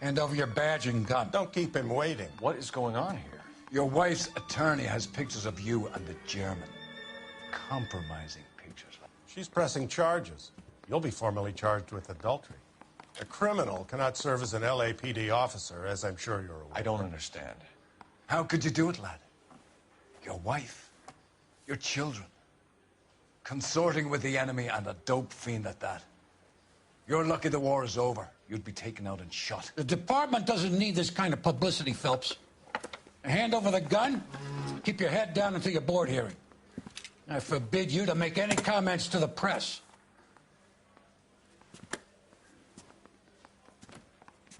Hand over your badge and gun. Don't keep him waiting. What is going on here? Your wife's attorney has pictures of you and the German. Compromising pictures. She's pressing charges. You'll be formally charged with adultery. A criminal cannot serve as an LAPD officer, as I'm sure you're aware. I don't understand. How could you do it, lad? Your wife, your children, consorting with the enemy and a dope fiend at that. You're lucky the war is over. You'd be taken out and shot. The department doesn't need this kind of publicity, Phelps. Hand over the gun, keep your head down until your board hearing. I forbid you to make any comments to the press.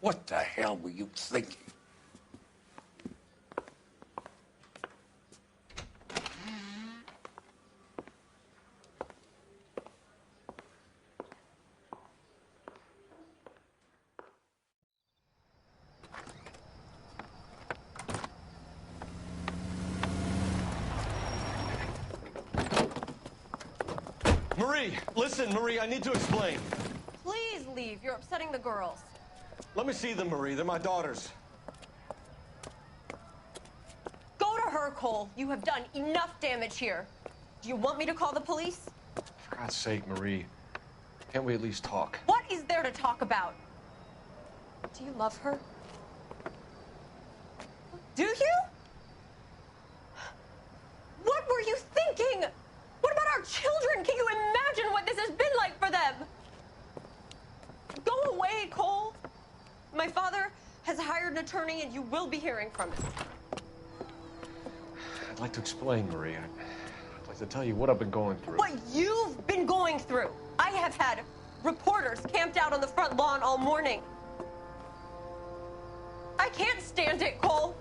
What the hell were you thinking? Marie, listen, Marie, I need to explain. Please leave. You're upsetting the girls. Let me see them, Marie. They're my daughters. Go to her, Cole. You have done enough damage here. Do you want me to call the police? For God's sake, Marie, can't we at least talk? What is there to talk about? Do you love her? Do you? What were you thinking? What about our children? Can you imagine what this has been like for them? Go away, Cole. My father has hired an attorney, and you will be hearing from him. I'd like to explain, Marie. I'd like to tell you what I've been going through. What you've been going through. I have had reporters camped out on the front lawn all morning. I can't stand it, Cole.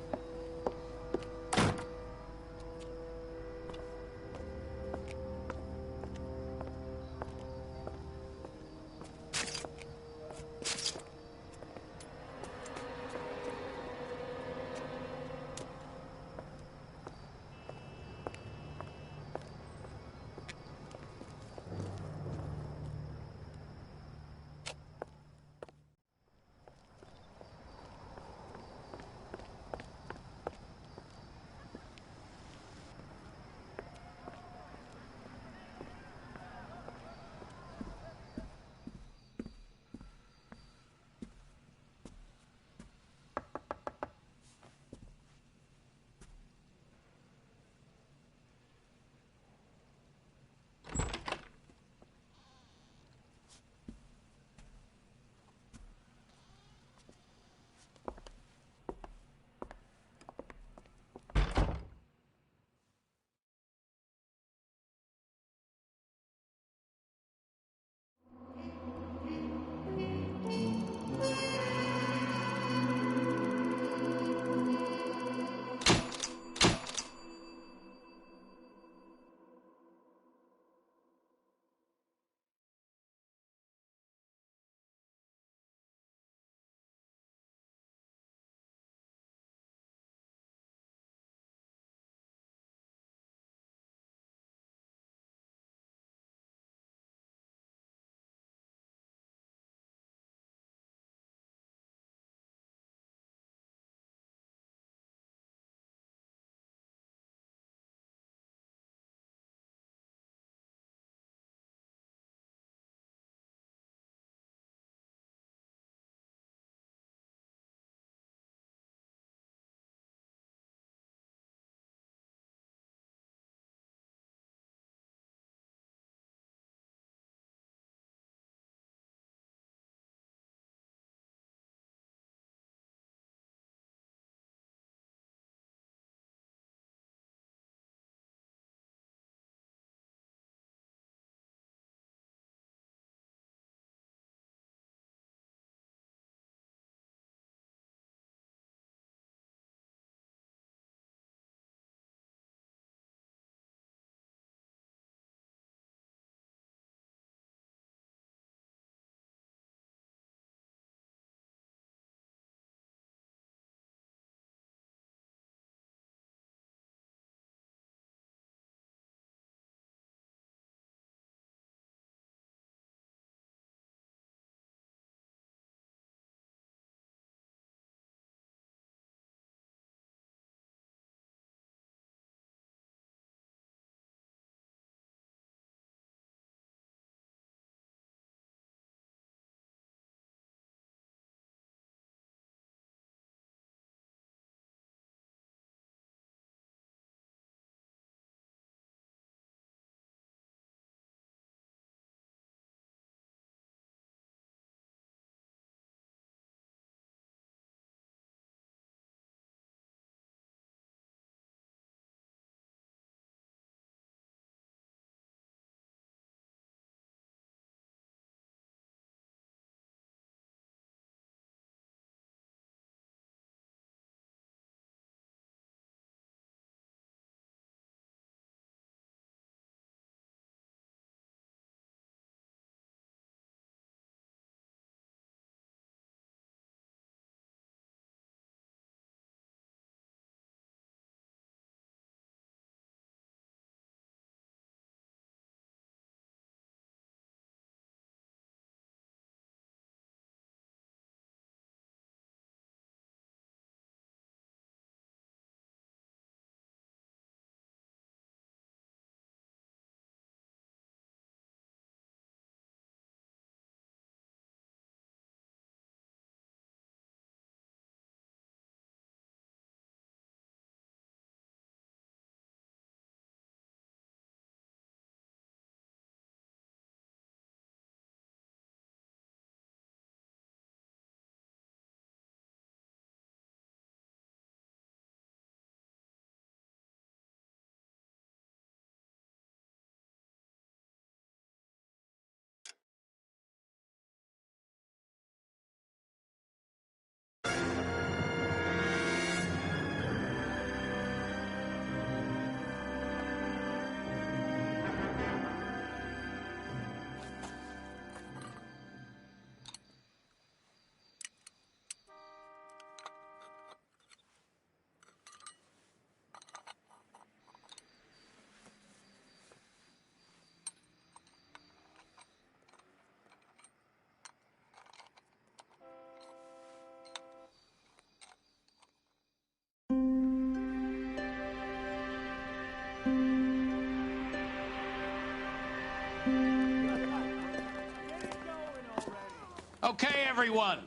Okay, everyone,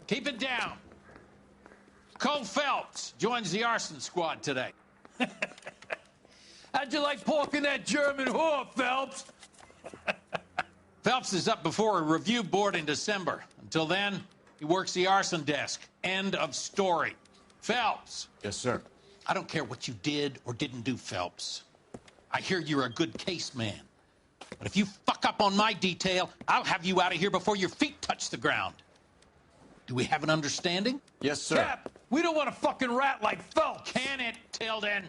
keep it down. Cole Phelps joins the arson squad today. How'd you like pork in that German whore, Phelps? Phelps is up before a review board in December. Until then, he works the arson desk. End of story. Phelps. Yes, sir. I don't care what you did or didn't do, Phelps. I hear you're a good case man. But if you fuck up on my detail, I'll have you out of here before your feet touch the ground. Do we have an understanding? Yes, sir. Cap, we don't want a fucking rat like Phelps. Can it, Tilden?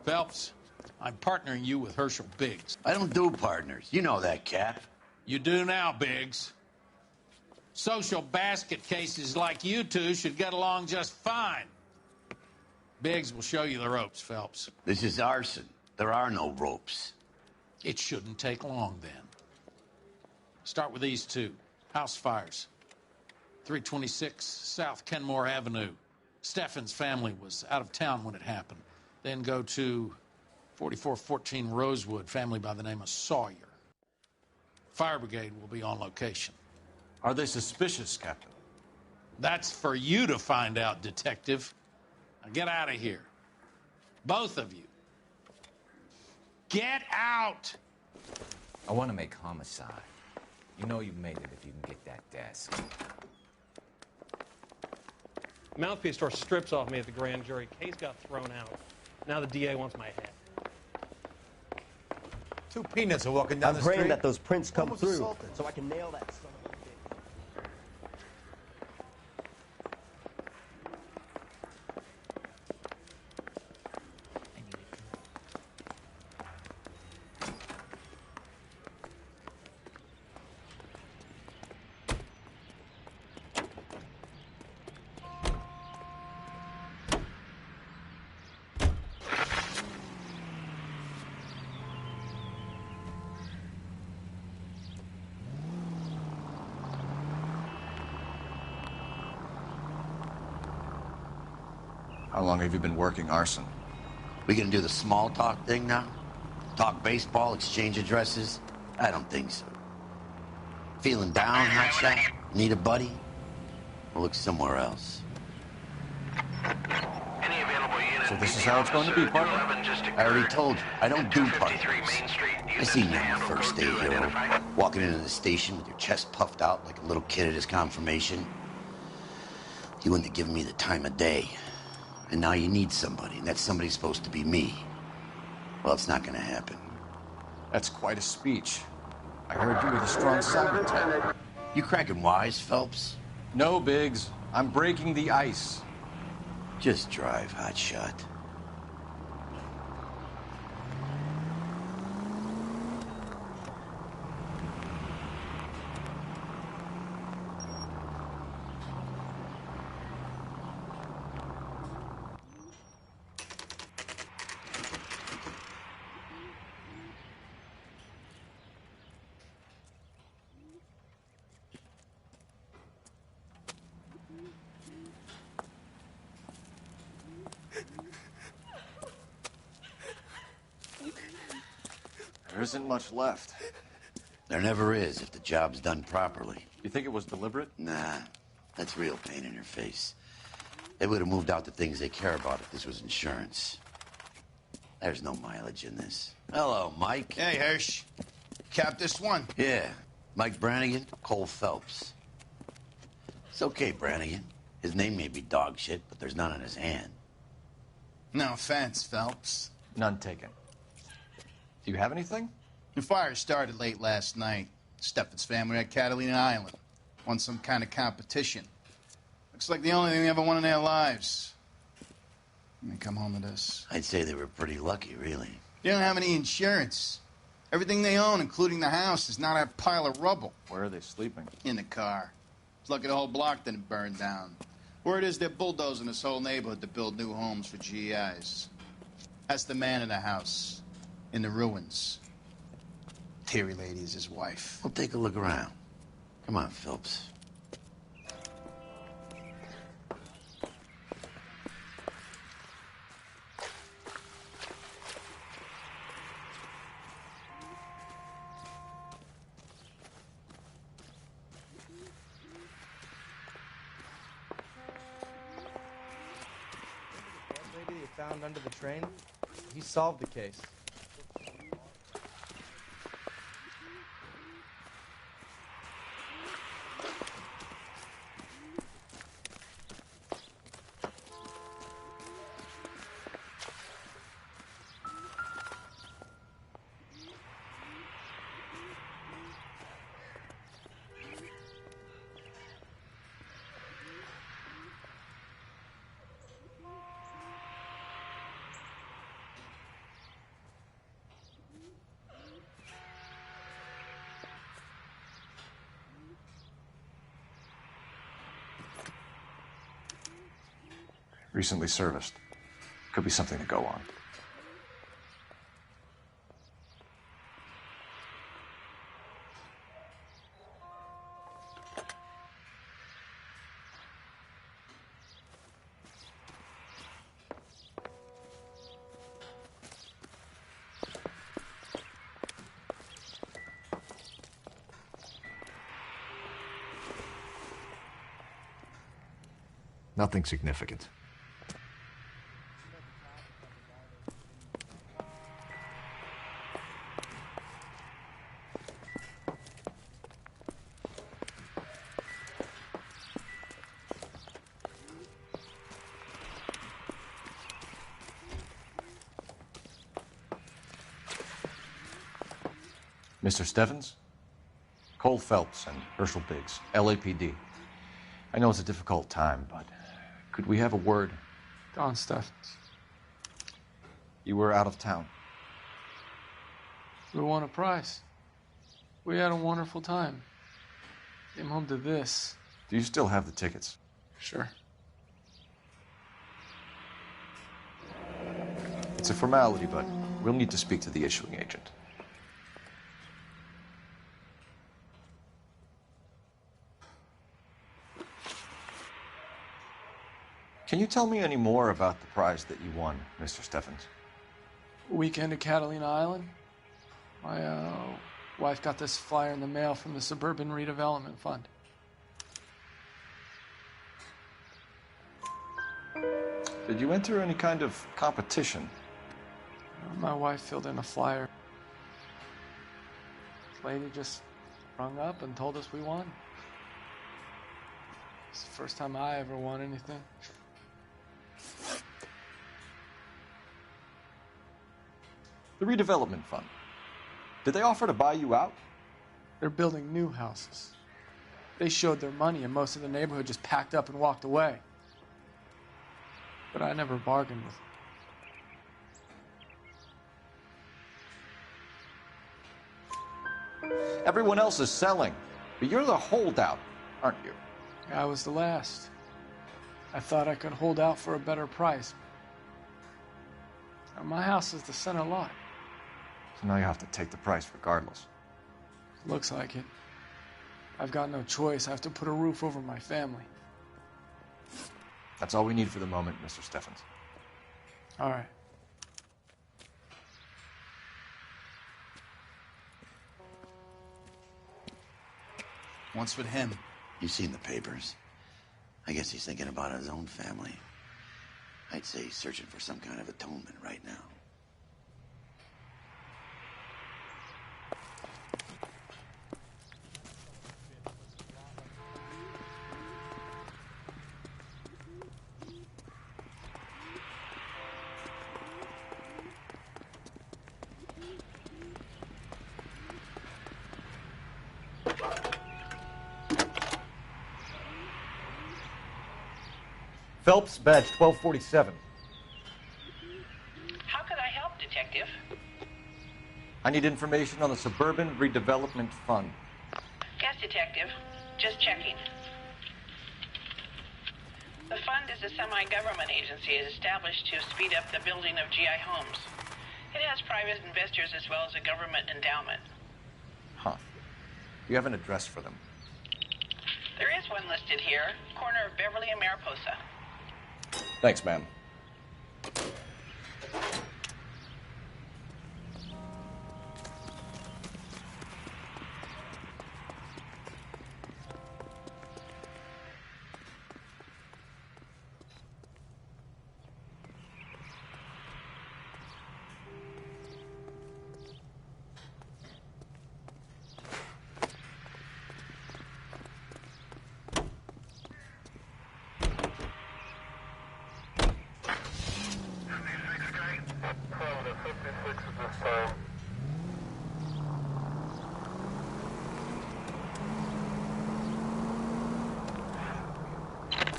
Phelps, I'm partnering you with Herschel Biggs. I don't do partners. You know that, Cap. You do now, Biggs. Social basket cases like you two should get along just fine. Biggs will show you the ropes, Phelps. This is arson. There are no ropes. It shouldn't take long, then. Start with these two. House fires. 326 South Kenmore Avenue. Steffen's family was out of town when it happened. Then go to 4414 Rosewood, family by the name of Sawyer. Fire brigade will be on location. Are they suspicious, Captain? That's for you to find out, Detective. Now get out of here. Both of you. Get out! I want to make homicide. You know you made it if you can get that desk. Mouthpiece tore strips off me at the grand jury. Case got thrown out. Now the DA wants my head. Two peanuts are walking down I'm the street. praying that those prints come Almost through assaulted. so I can nail that son of a bitch. How long have you been working arson? We gonna do the small talk thing now? Talk baseball, exchange addresses? I don't think so. Feeling down, hotshot? Need a buddy? We'll look somewhere else. Any available units? So this is how it's going to be, partner? I already told you, I don't do partners. I seen you on the first day, hero. Walking into the station with your chest puffed out like a little kid at his confirmation. You wouldn't have given me the time of day. And now you need somebody, and that somebody's supposed to be me. Well, it's not gonna happen. That's quite a speech. I heard you with a strong silent type. You cracking wise, Phelps? No, Biggs. I'm breaking the ice. Just drive, hotshot. There isn't much left. There never is if the job's done properly. You think it was deliberate? Nah, that's real pain in your face. They would have moved out the things they care about if this was insurance. There's no mileage in this. Hello, Mike. Hey, Hirsch. Cap this one. Yeah, Mike Brannigan, Cole Phelps. It's okay, Brannigan. His name may be dog shit, but there's none in his hand. No offense, Phelps. None taken. Do you have anything? The fire started late last night. Steffen's family at Catalina Island. Won some kind of competition. Looks like the only thing they ever won in their lives. And they come home to this. I'd say they were pretty lucky, really. They don't have any insurance. Everything they own, including the house, is not a pile of rubble. Where are they sleeping? In the car. It's lucky the whole block didn't burn down. Word is they're bulldozing this whole neighborhood to build new homes for GIs. That's the man in the house. In the ruins. Terry lady is his wife. We'll take a look around. Come on, Phelps. found under the train, he solved the case. Recently serviced. Could be something to go on. Nothing significant. Mr. Stevens? Cole Phelps and Herschel Biggs, LAPD. I know it's a difficult time, but could we have a word? Don Stevens. You were out of town. We won a prize. We had a wonderful time. Came home to this. Do you still have the tickets? Sure. It's a formality, but we'll need to speak to the issuing agent. Can you tell me any more about the prize that you won, Mr. Stevens? Weekend at Catalina Island. My wife got this flyer in the mail from the Suburban Redevelopment Fund. Did you enter any kind of competition? My wife filled in a flyer. This lady just rung up and told us we won. It's the first time I ever won anything. The redevelopment fund. Did they offer to buy you out? They're building new houses. They showed their money and most of the neighborhood just packed up and walked away. But I never bargained with them. Everyone else is selling, but you're the holdout, aren't you? I was the last. I thought I could hold out for a better price. Now, my house is the center lot. So now you have to take the price regardless. Looks like it. I've got no choice. I have to put a roof over my family. That's all we need for the moment, Mr. Stevens. All right. What's with him? You've seen the papers. I guess he's thinking about his own family. I'd say he's searching for some kind of atonement right now. Phelps, badge 1247. How could I help, Detective? I need information on the Suburban Redevelopment Fund. Yes, Detective. Just checking. The fund is a semi-government agency established to speed up the building of GI homes. It has private investors as well as a government endowment. Huh. You have an address for them? There is one listed here, corner of Beverly and Mariposa. Thanks, ma'am.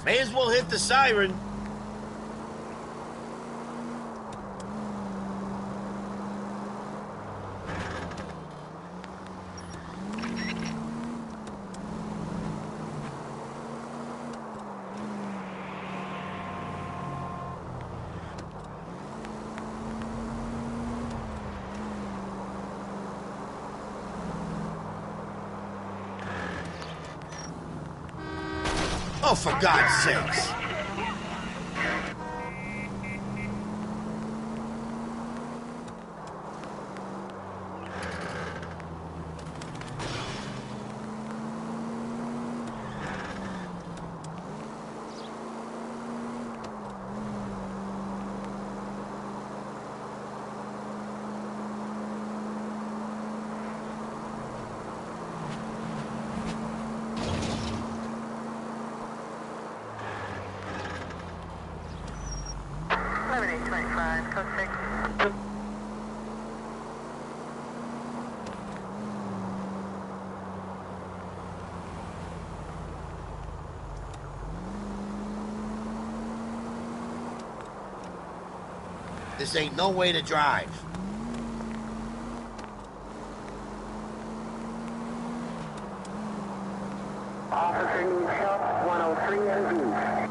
May as well hit the siren. Oh, for God's sakes. This ain't no way to drive. Officer needs help, 103 in view.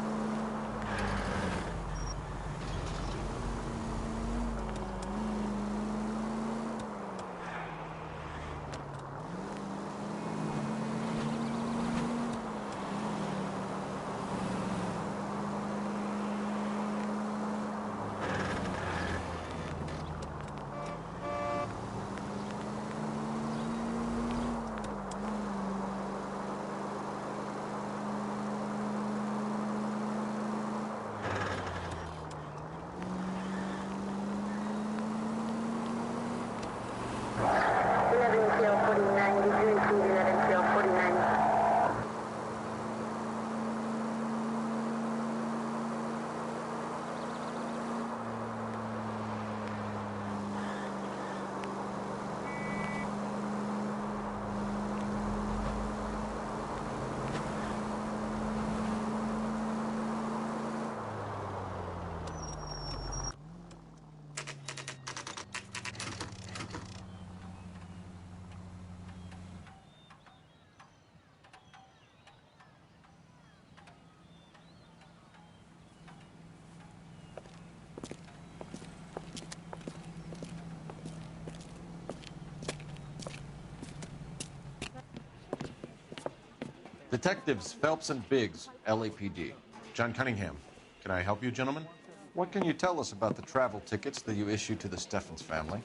Detectives Phelps and Biggs, LAPD. John Cunningham. Can I help you, gentlemen? What can you tell us about the travel tickets that you issued to the Steffens family?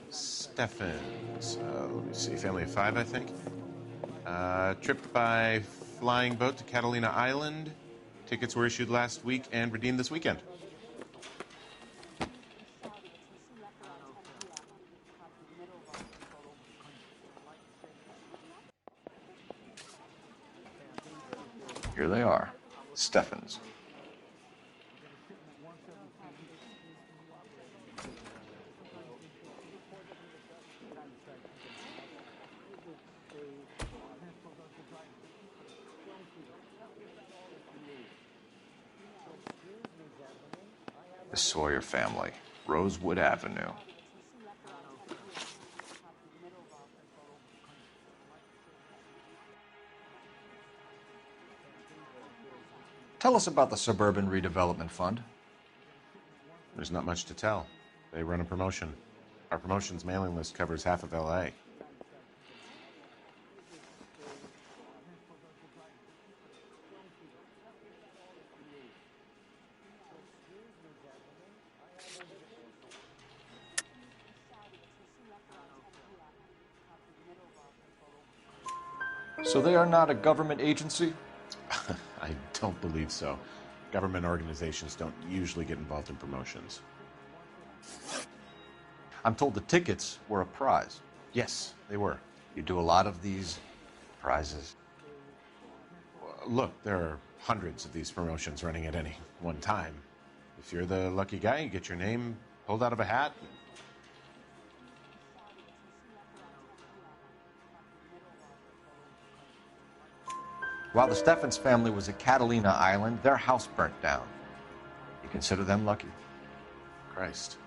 Steffens, let me see, family of 5, I think. Trip by flying boat to Catalina Island. Tickets were issued last week and redeemed this weekend. Here they are, Steffens. The Sawyer family, Rosewood Avenue. Tell us about the Suburban Redevelopment Fund. There's not much to tell. They run a promotion. Our promotion's mailing list covers half of LA. So they are not a government agency? I don't believe so. Government organizations don't usually get involved in promotions. I'm told the tickets were a prize. Yes, they were. You do a lot of these prizes? Look, there are hundreds of these promotions running at any one time. If you're the lucky guy, you get your name pulled out of a hat. While the Steffens family was at Catalina Island, their house burnt down. You consider them lucky? Christ.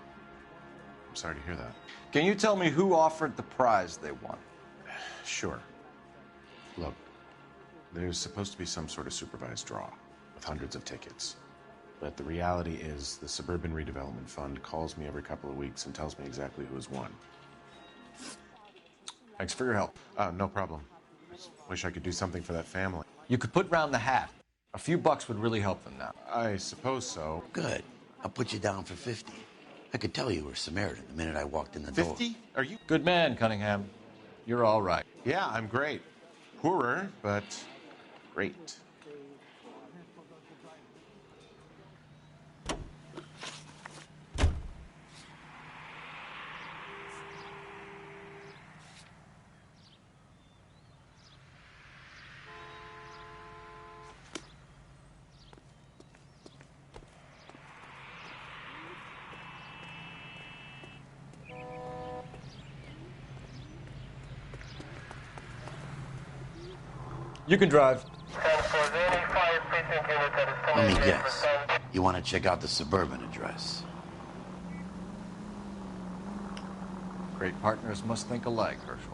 I'm sorry to hear that. Can you tell me who offered the prize they won? Sure. Look, there's supposed to be some sort of supervised draw with hundreds of tickets. But the reality is the Suburban Redevelopment Fund calls me every couple of weeks and tells me exactly who has won. Thanks for your help. No problem. I just wish I could do something for that family. You could put round the hat. A few bucks would really help them now. I suppose so. Good. I'll put you down for 50. I could tell you were Samaritan the minute I walked in the door. 50? Are you? Good man, Cunningham. You're all right. Yeah, I'm great. Poorer, but great. You can drive. Let me guess. You want to check out the Suburban address? Great partners must think alike, Herschel.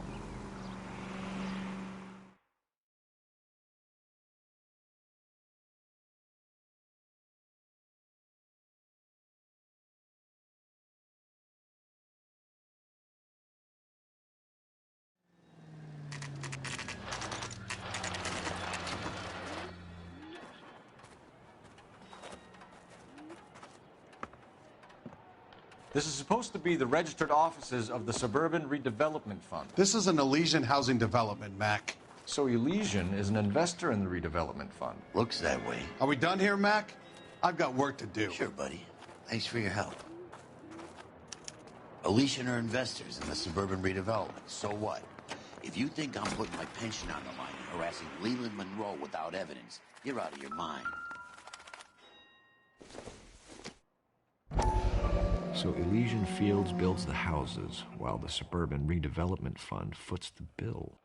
This is supposed to be the registered offices of the Suburban Redevelopment Fund. This is an Elysian housing development, Mac. So Elysian is an investor in the redevelopment fund. Looks that way. Are we done here, Mac? I've got work to do. Sure, buddy. Thanks for your help. Elysian are investors in the Suburban Redevelopment. So what? If you think I'm putting my pension on the line and harassing Leland Monroe without evidence, you're out of your mind. So Elysian Fields builds the houses, while the Suburban Redevelopment Fund foots the bill.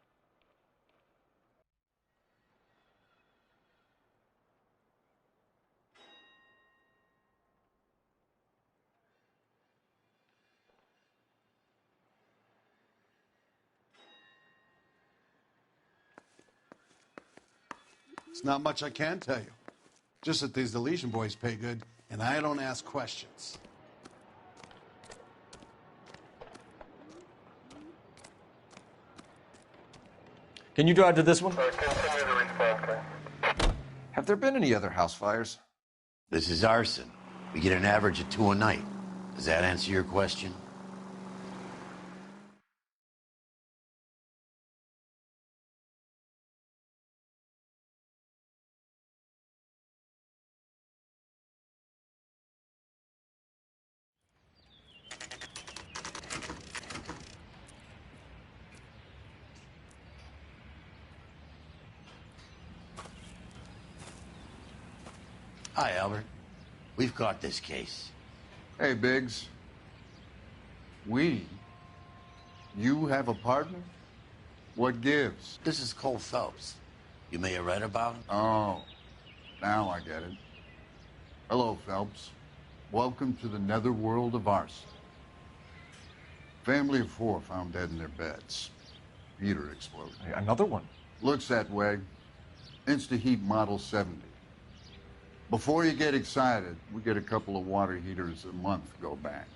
It's not much I can tell you. Just that these Elysian boys pay good, and I don't ask questions. Can you drive to this one? Have there been any other house fires? This is arson. We get an average of 2 a night. Does that answer your question? Hi, Albert. We've caught this case. Hey, Biggs. You have a partner? What gives? This is Cole Phelps. You may have read about him. Oh, now I get it. Hello, Phelps. Welcome to the netherworld of arson. Family of 4 found dead in their beds. Heater exploded. Hey, another one? Looks that way. Insta-Heat Model 70. Before you get excited, we get a couple of water heaters a month go back.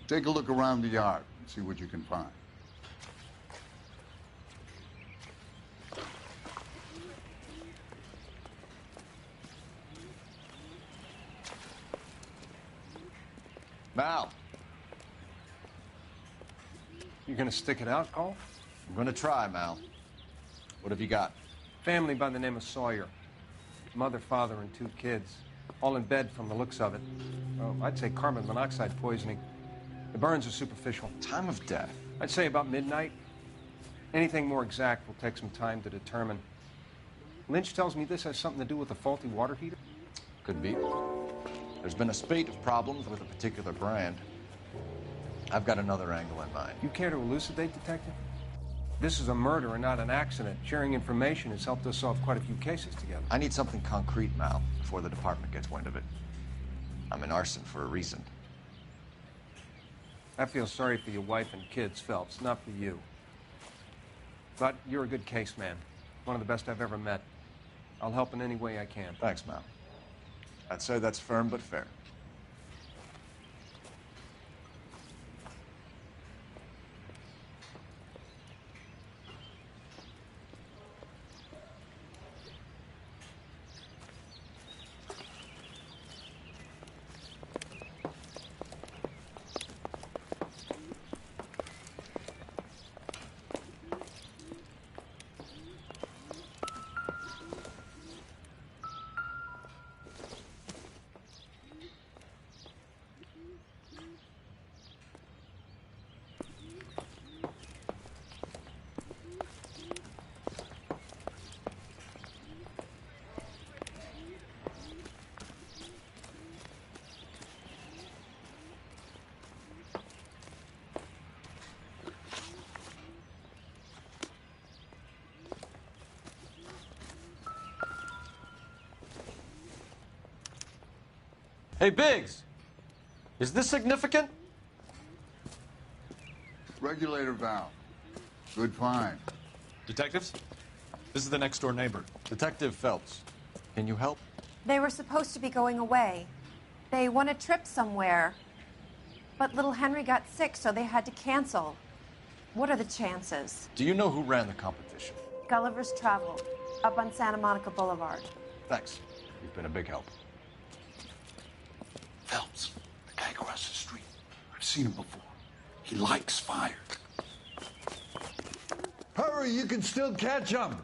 Take a look around the yard and see what you can find. Mal. You gonna stick it out, Cole? I'm gonna try, Mal. What have you got? Family by the name of Sawyer. Mother, father, and 2 kids. All in bed from the looks of it. Oh, I'd say carbon monoxide poisoning. The burns are superficial. Time of death? I'd say about midnight. Anything more exact will take some time to determine. Lynch tells me this has something to do with a faulty water heater. Could be. There's been a spate of problems with a particular brand. I've got another angle in mind. You care to elucidate, Detective? This is a murder and not an accident. Sharing information has helped us solve quite a few cases together. I need something concrete, Mal, before the department gets wind of it. I'm in arson for a reason. I feel sorry for your wife and kids, Phelps, not for you. But you're a good case man. One of the best I've ever met. I'll help in any way I can. Thanks, Mal. I'd say that's firm but fair. Hey, Biggs! Is this significant? Regulator valve. Good find. Detectives? This is the next door neighbor. Detective Phelps. Can you help? They were supposed to be going away. They won a trip somewhere. But little Henry got sick, so they had to cancel. What are the chances? Do you know who ran the competition? Gulliver's Travel, up on Santa Monica Boulevard. Thanks. You've been a big help. Phelps, the guy across the street. I've seen him before. He likes fire. Hurry, you can still catch him.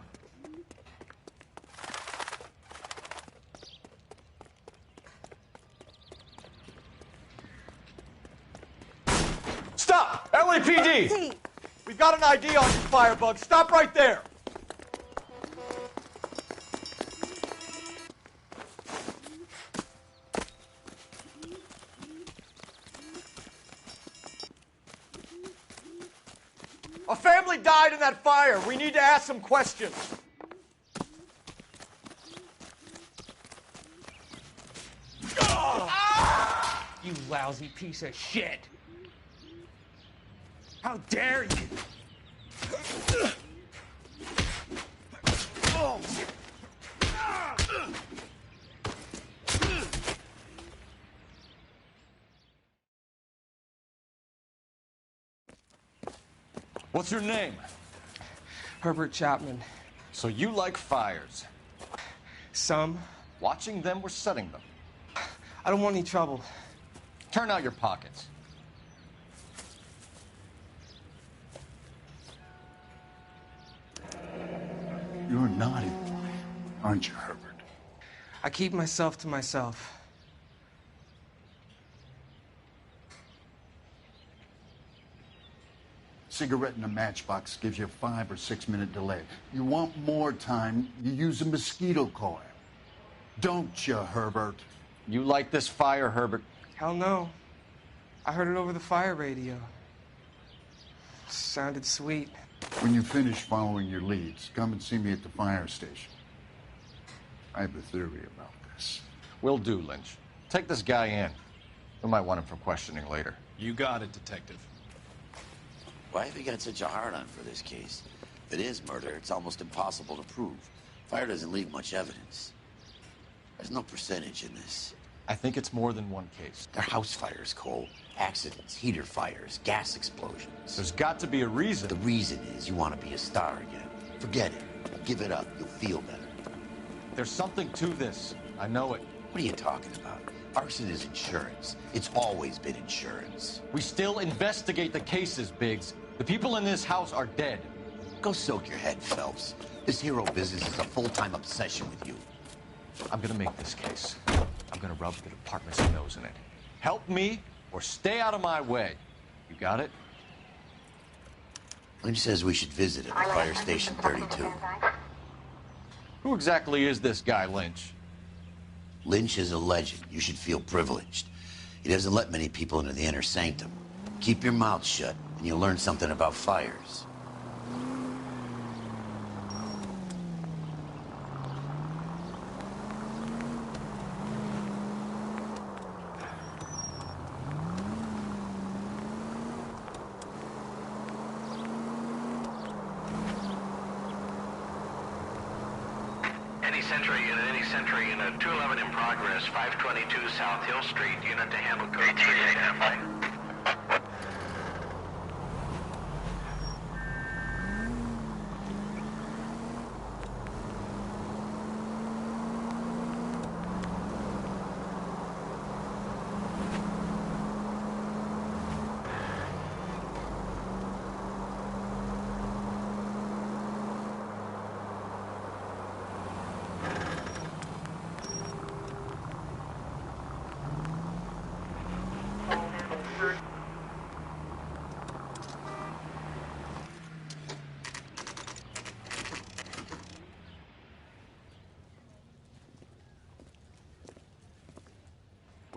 Stop! LAPD! We've got an ID on you, Firebug. Stop right there! A family died in that fire. We need to ask some questions. You lousy piece of shit! How dare you! What's your name? Herbert Chapman. So you like fires? Some. Watching them or setting them? I don't want any trouble. Turn out your pockets. You're a naughty boy, aren't you, Herbert? I keep myself to myself. Cigarette in a matchbox gives you a 5 or 6 minute delay. You want more time, you use a mosquito coil. Don't you, Herbert? You like this fire, Herbert? Hell no. I heard it over the fire radio. Sounded sweet. When you finish following your leads, come and see me at the fire station. I have a theory about this. Will do, Lynch. Take this guy in. We might want him for questioning later. You got it, Detective. Why have you got such a hard-on for this case? If it is murder, it's almost impossible to prove. Fire doesn't leave much evidence. There's no percentage in this. I think it's more than one case. They're house fires, Cole. Accidents, heater fires, gas explosions. There's got to be a reason. The reason is you want to be a star again. Forget it. Give it up. You'll feel better. There's something to this. I know it. What are you talking about? Arson is insurance. It's always been insurance. We still investigate the cases, Biggs. The people in this house are dead. Go soak your head, Phelps. This hero business is a full-time obsession with you. I'm gonna make this case. I'm gonna rub the department's nose in it. Help me or stay out of my way. You got it? Lynch says we should visit him at Fire Station 32. Who exactly is this guy, Lynch? Lynch is a legend. You should feel privileged. He doesn't let many people into the inner sanctum. Keep your mouth shut, and you'll learn something about fires. Sentry unit, any sentry unit, 211 in progress, 522 South Hill Street, unit to handle code 3, identify.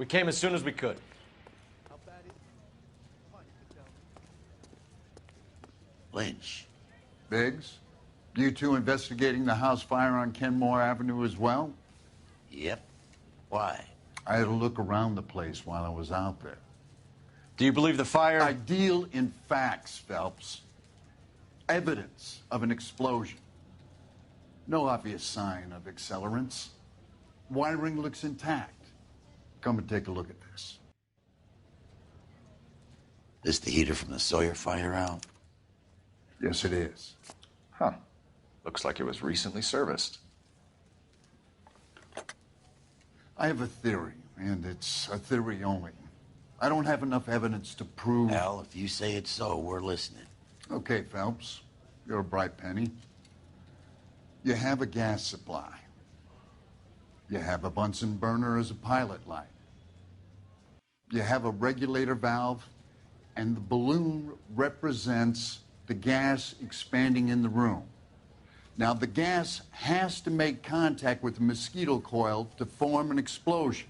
We came as soon as we could. Lynch. Biggs, you two investigating the house fire on Kenmore Avenue as well? Yep. Why? I had a look around the place while I was out there. Do you believe the fire? I deal in facts, Phelps. Evidence of an explosion. No obvious sign of accelerants. Wiring looks intact. Come and take a look at this. This the heater from the Sawyer fire, Al? Yes, it is. Huh. Looks like it was recently serviced. I have a theory, and it's a theory only. I don't have enough evidence to prove... Al, if you say it's so, we're listening. Okay, Phelps. You're a bright penny. You have a gas supply. You have a Bunsen burner as a pilot light. You have a regulator valve, and the balloon represents the gas expanding in the room. Now, the gas has to make contact with the mosquito coil to form an explosion.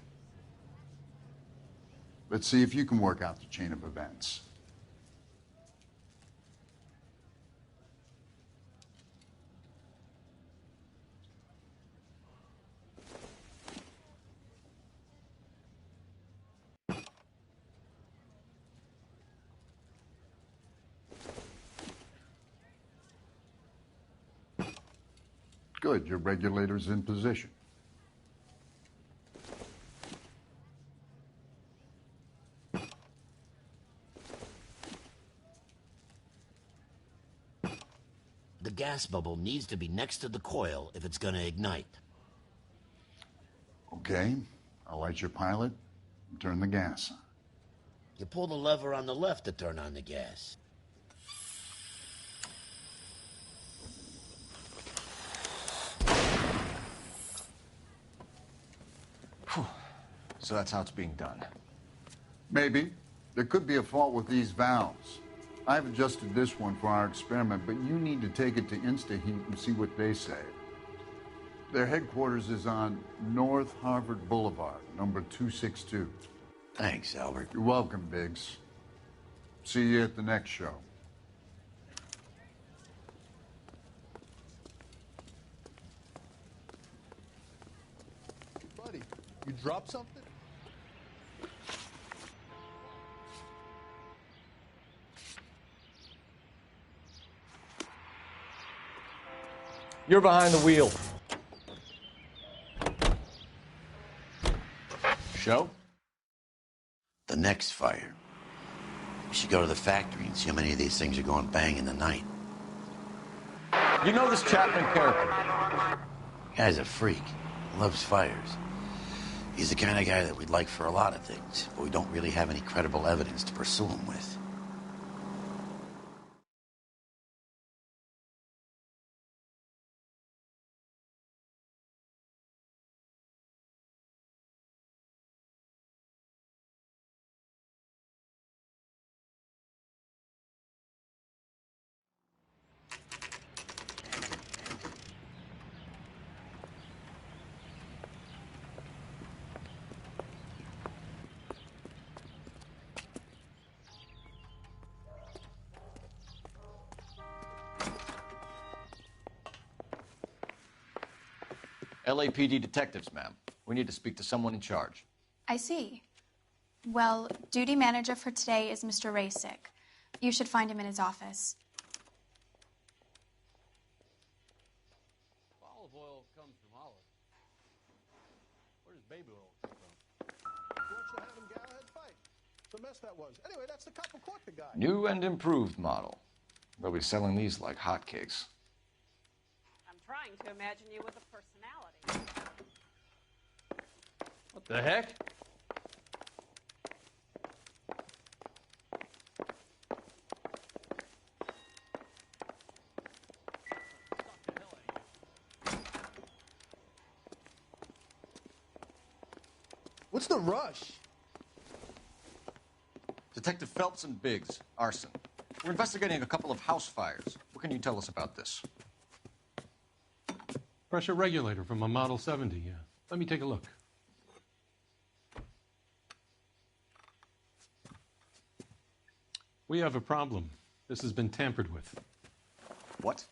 Let's see if you can work out the chain of events. Good, your regulator's in position. The gas bubble needs to be next to the coil if it's going to ignite. Okay, I'll light your pilot and turn the gas on. You pull the lever on the left to turn on the gas. Whew. So that's how it's being done. Maybe. There could be a fault with these valves. I've adjusted this one for our experiment, but you need to take it to InstaHeat and see what they say. Their headquarters is on North Harvard Boulevard, number 262. Thanks, Albert. You're welcome, Biggs. See you at the next show. Buddy, you dropped something? You're behind the wheel. Show? The next fire. We should go to the factory and see how many of these things are going bang in the night. You know this Chapman character? Guy's a freak. Loves fires. He's the kind of guy that we'd like for a lot of things, but we don't really have any credible evidence to pursue him with. LAPD detectives, ma'am. We need to speak to someone in charge. I see. Well, duty manager for today is Mr. Rasick. You should find him in his office. Olive oil comes from olives. his baby oil come from? He wants you to have him Galahad fight. The mess that was. Anyway, that's the cop who caught the guy. New and improved model. They'll be selling these like hotcakes. I'm trying to imagine you with a personality. What the heck? What's the rush? Detective Phelps and Biggs, arson. We're investigating a couple of house fires. What can you tell us about this? Pressure regulator from a Model 70, yeah. Let me take a look. We have a problem. This has been tampered with. What?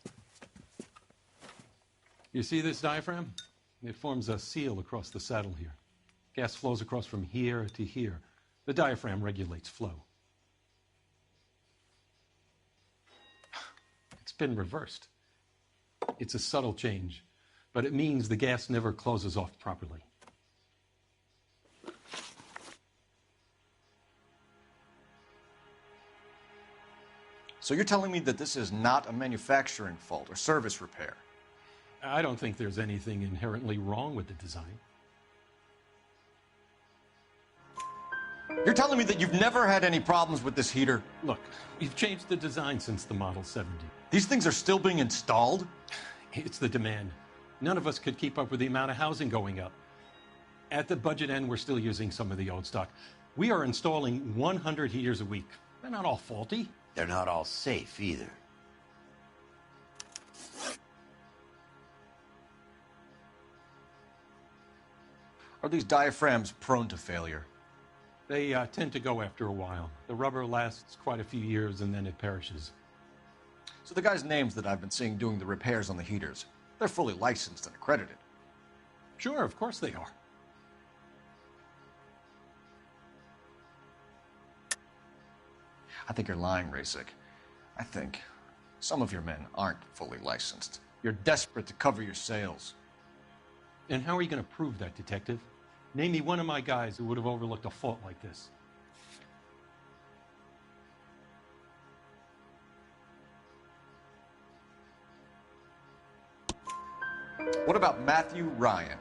You see this diaphragm? It forms a seal across the saddle here. Gas flows across from here to here. The diaphragm regulates flow. It's been reversed. It's a subtle change, but it means the gas never closes off properly. So you're telling me that this is not a manufacturing fault or service repair? I don't think there's anything inherently wrong with the design. You're telling me that you've never had any problems with this heater? Look, we've changed the design since the Model 70. These things are still being installed? It's the demand. None of us could keep up with the amount of housing going up. At the budget end, we're still using some of the old stock. We are installing 100 heaters a week. They're not all faulty. They're not all safe either. Are these diaphragms prone to failure? They tend to go after a while. The rubber lasts quite a few years and then it perishes. So the guys' names that I've been seeing doing the repairs on the heaters, they're fully licensed and accredited. Sure, of course they are. I think you're lying, Rasick. I think some of your men aren't fully licensed. You're desperate to cover your sales. And how are you going to prove that, Detective? Name me one of my guys who would have overlooked a fault like this. What about Matthew Ryan?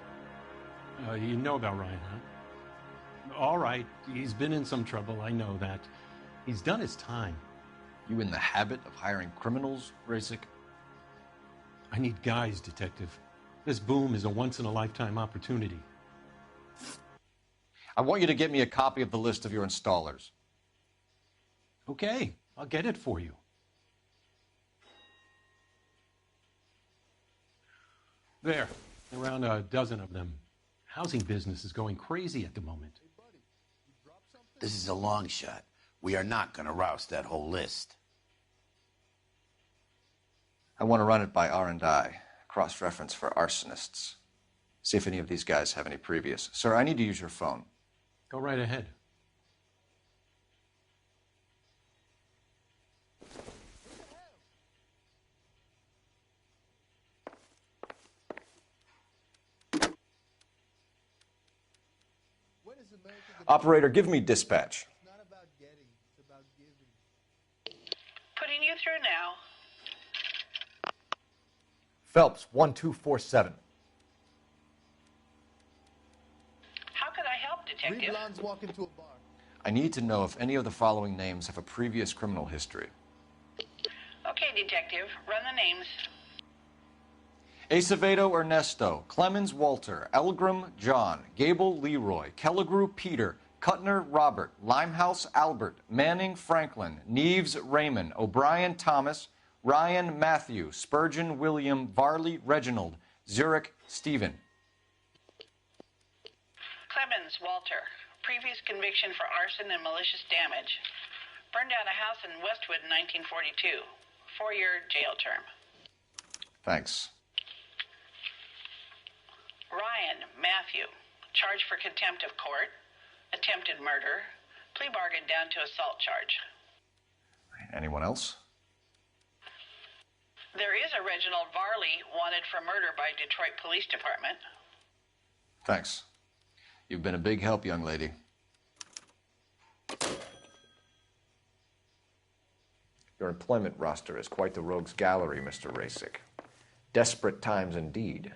You know about Ryan, huh? All right, he's been in some trouble, I know that. He's done his time. You in the habit of hiring criminals, Rasick? I need guys, Detective. This boom is a once-in-a-lifetime opportunity. I want you to get me a copy of the list of your installers. Okay, I'll get it for you. There, around a dozen of them. Housing business is going crazy at the moment. This is a long shot. We are not going to rouse that whole list. I want to run it by R&I, cross-reference for arsonists. See if any of these guys have any previous. Sir, I need to use your phone. Go right ahead. Operator, give me dispatch. Putting you through now. Phelps, 1247. How could I help, Detective? Three blondes walk into a bar. I need to know if any of the following names have a previous criminal history. Okay, Detective. Run the names. Acevedo Ernesto, Clemens Walter, Elgram John, Gable Leroy, Kelligrew Peter, Cutner Robert, Limehouse Albert, Manning Franklin, Neves Raymond, O'Brien Thomas, Ryan Matthew, Spurgeon William, Varley Reginald, Zurich Stephen. Clemens Walter. Previous conviction for arson and malicious damage. Burned down a house in Westwood in 1942. 4-year jail term. Thanks. Ryan Matthew. Charged for contempt of court. Attempted murder. Plea bargain down to assault charge. Anyone else? There is a Reginald Varley wanted for murder by Detroit Police Department. Thanks. You've been a big help, young lady. Your employment roster is quite the rogues gallery, Mr. Rasick. Desperate times indeed.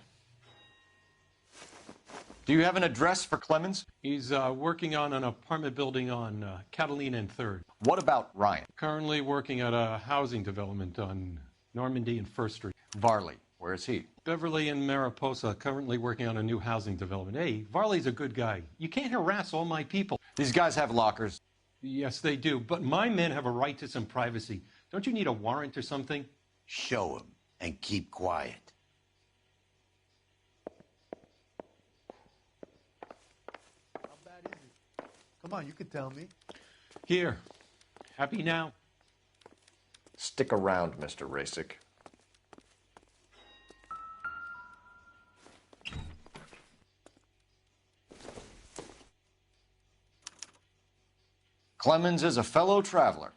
Do you have an address for Clemens? He's working on an apartment building on Catalina and 3rd. What about Ryan? Currently working at a housing development on Normandy and 1st Street. Varley, where is he? Beverly and Mariposa, currently working on a new housing development. Hey, Varley's a good guy. You can't harass all my people. These guys have lockers. Yes, they do, but my men have a right to some privacy. Don't you need a warrant or something? Show him and keep quiet. Come on, you could tell me. Here. Happy now? Stick around, Mr. Rasick. Clemens is a fellow traveler.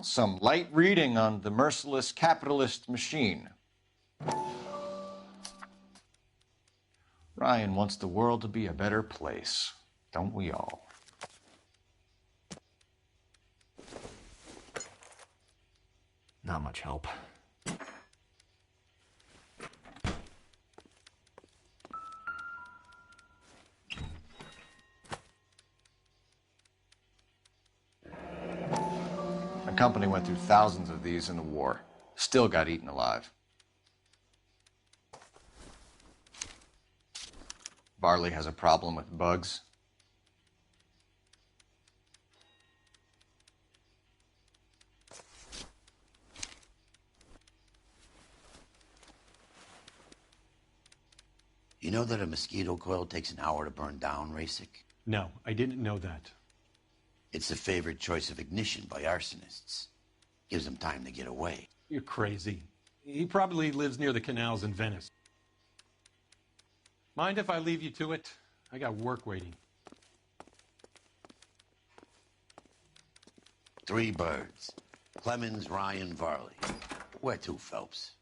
Some light reading on the merciless capitalist machine. Ryan wants the world to be a better place, don't we all? Not much help. The company went through thousands of these in the war. Still got eaten alive. Varley has a problem with bugs. You know that a mosquito coil takes an hour to burn down, Rasick? No, I didn't know that. It's the favorite choice of ignition by arsonists. Gives them time to get away. You're crazy. He probably lives near the canals in Venice. Mind if I leave you to it? I got work waiting. 3 birds. Clemens, Ryan, Varley. Where to, Phelps?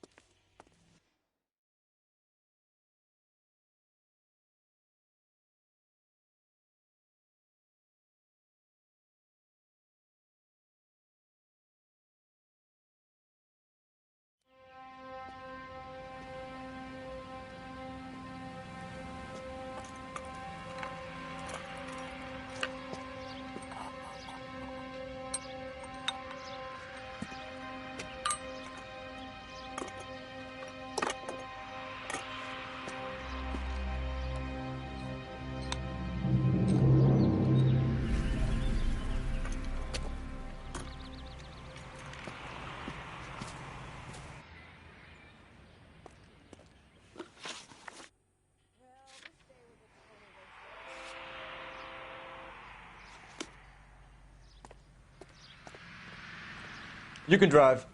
You can drive.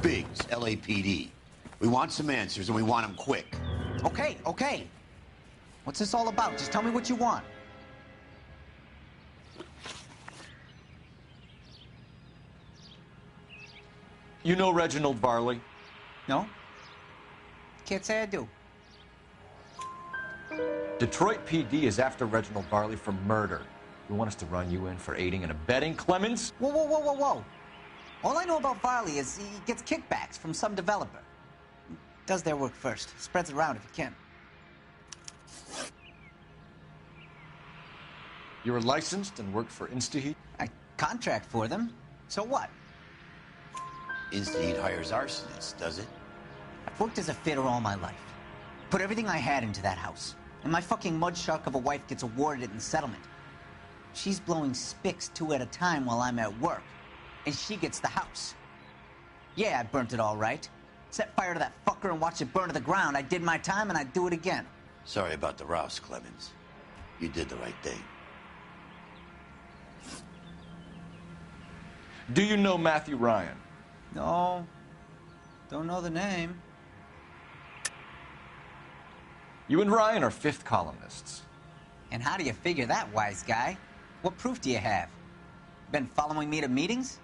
Biggs, LAPD. We want some answers, and we want them quick. Okay, okay. What's this all about? Just tell me what you want. You know Reginald Varley? No? Can't say I do. Detroit PD is after Reginald Varley for murder. You want us to run you in for aiding and abetting Clemens? Whoa, whoa, whoa, whoa, whoa. All I know about Varley is he gets kickbacks from some developer. Does their work first. Spreads it around if he can. You were licensed and worked for InstaHeat? I contract for them. So what? Instead hires arsonists, does it? I've worked as a fitter all my life. Put everything I had into that house. And my fucking mud shark of a wife gets awarded it in settlement. She's blowing spics 2 at a time while I'm at work. And she gets the house. Yeah, I burnt it all right. Set fire to that fucker and watch it burn to the ground. I did my time and I'd do it again. Sorry about the rouse, Clemens. You did the right thing. Do you know Matthew Ryan? No. Don't know the name. You and Ryan are fifth columnists. And how do you figure that, wise guy? What proof do you have? Been following me to meetings?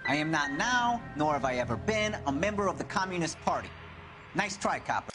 I am not now, nor have I ever been, a member of the Communist Party. Nice try, copper.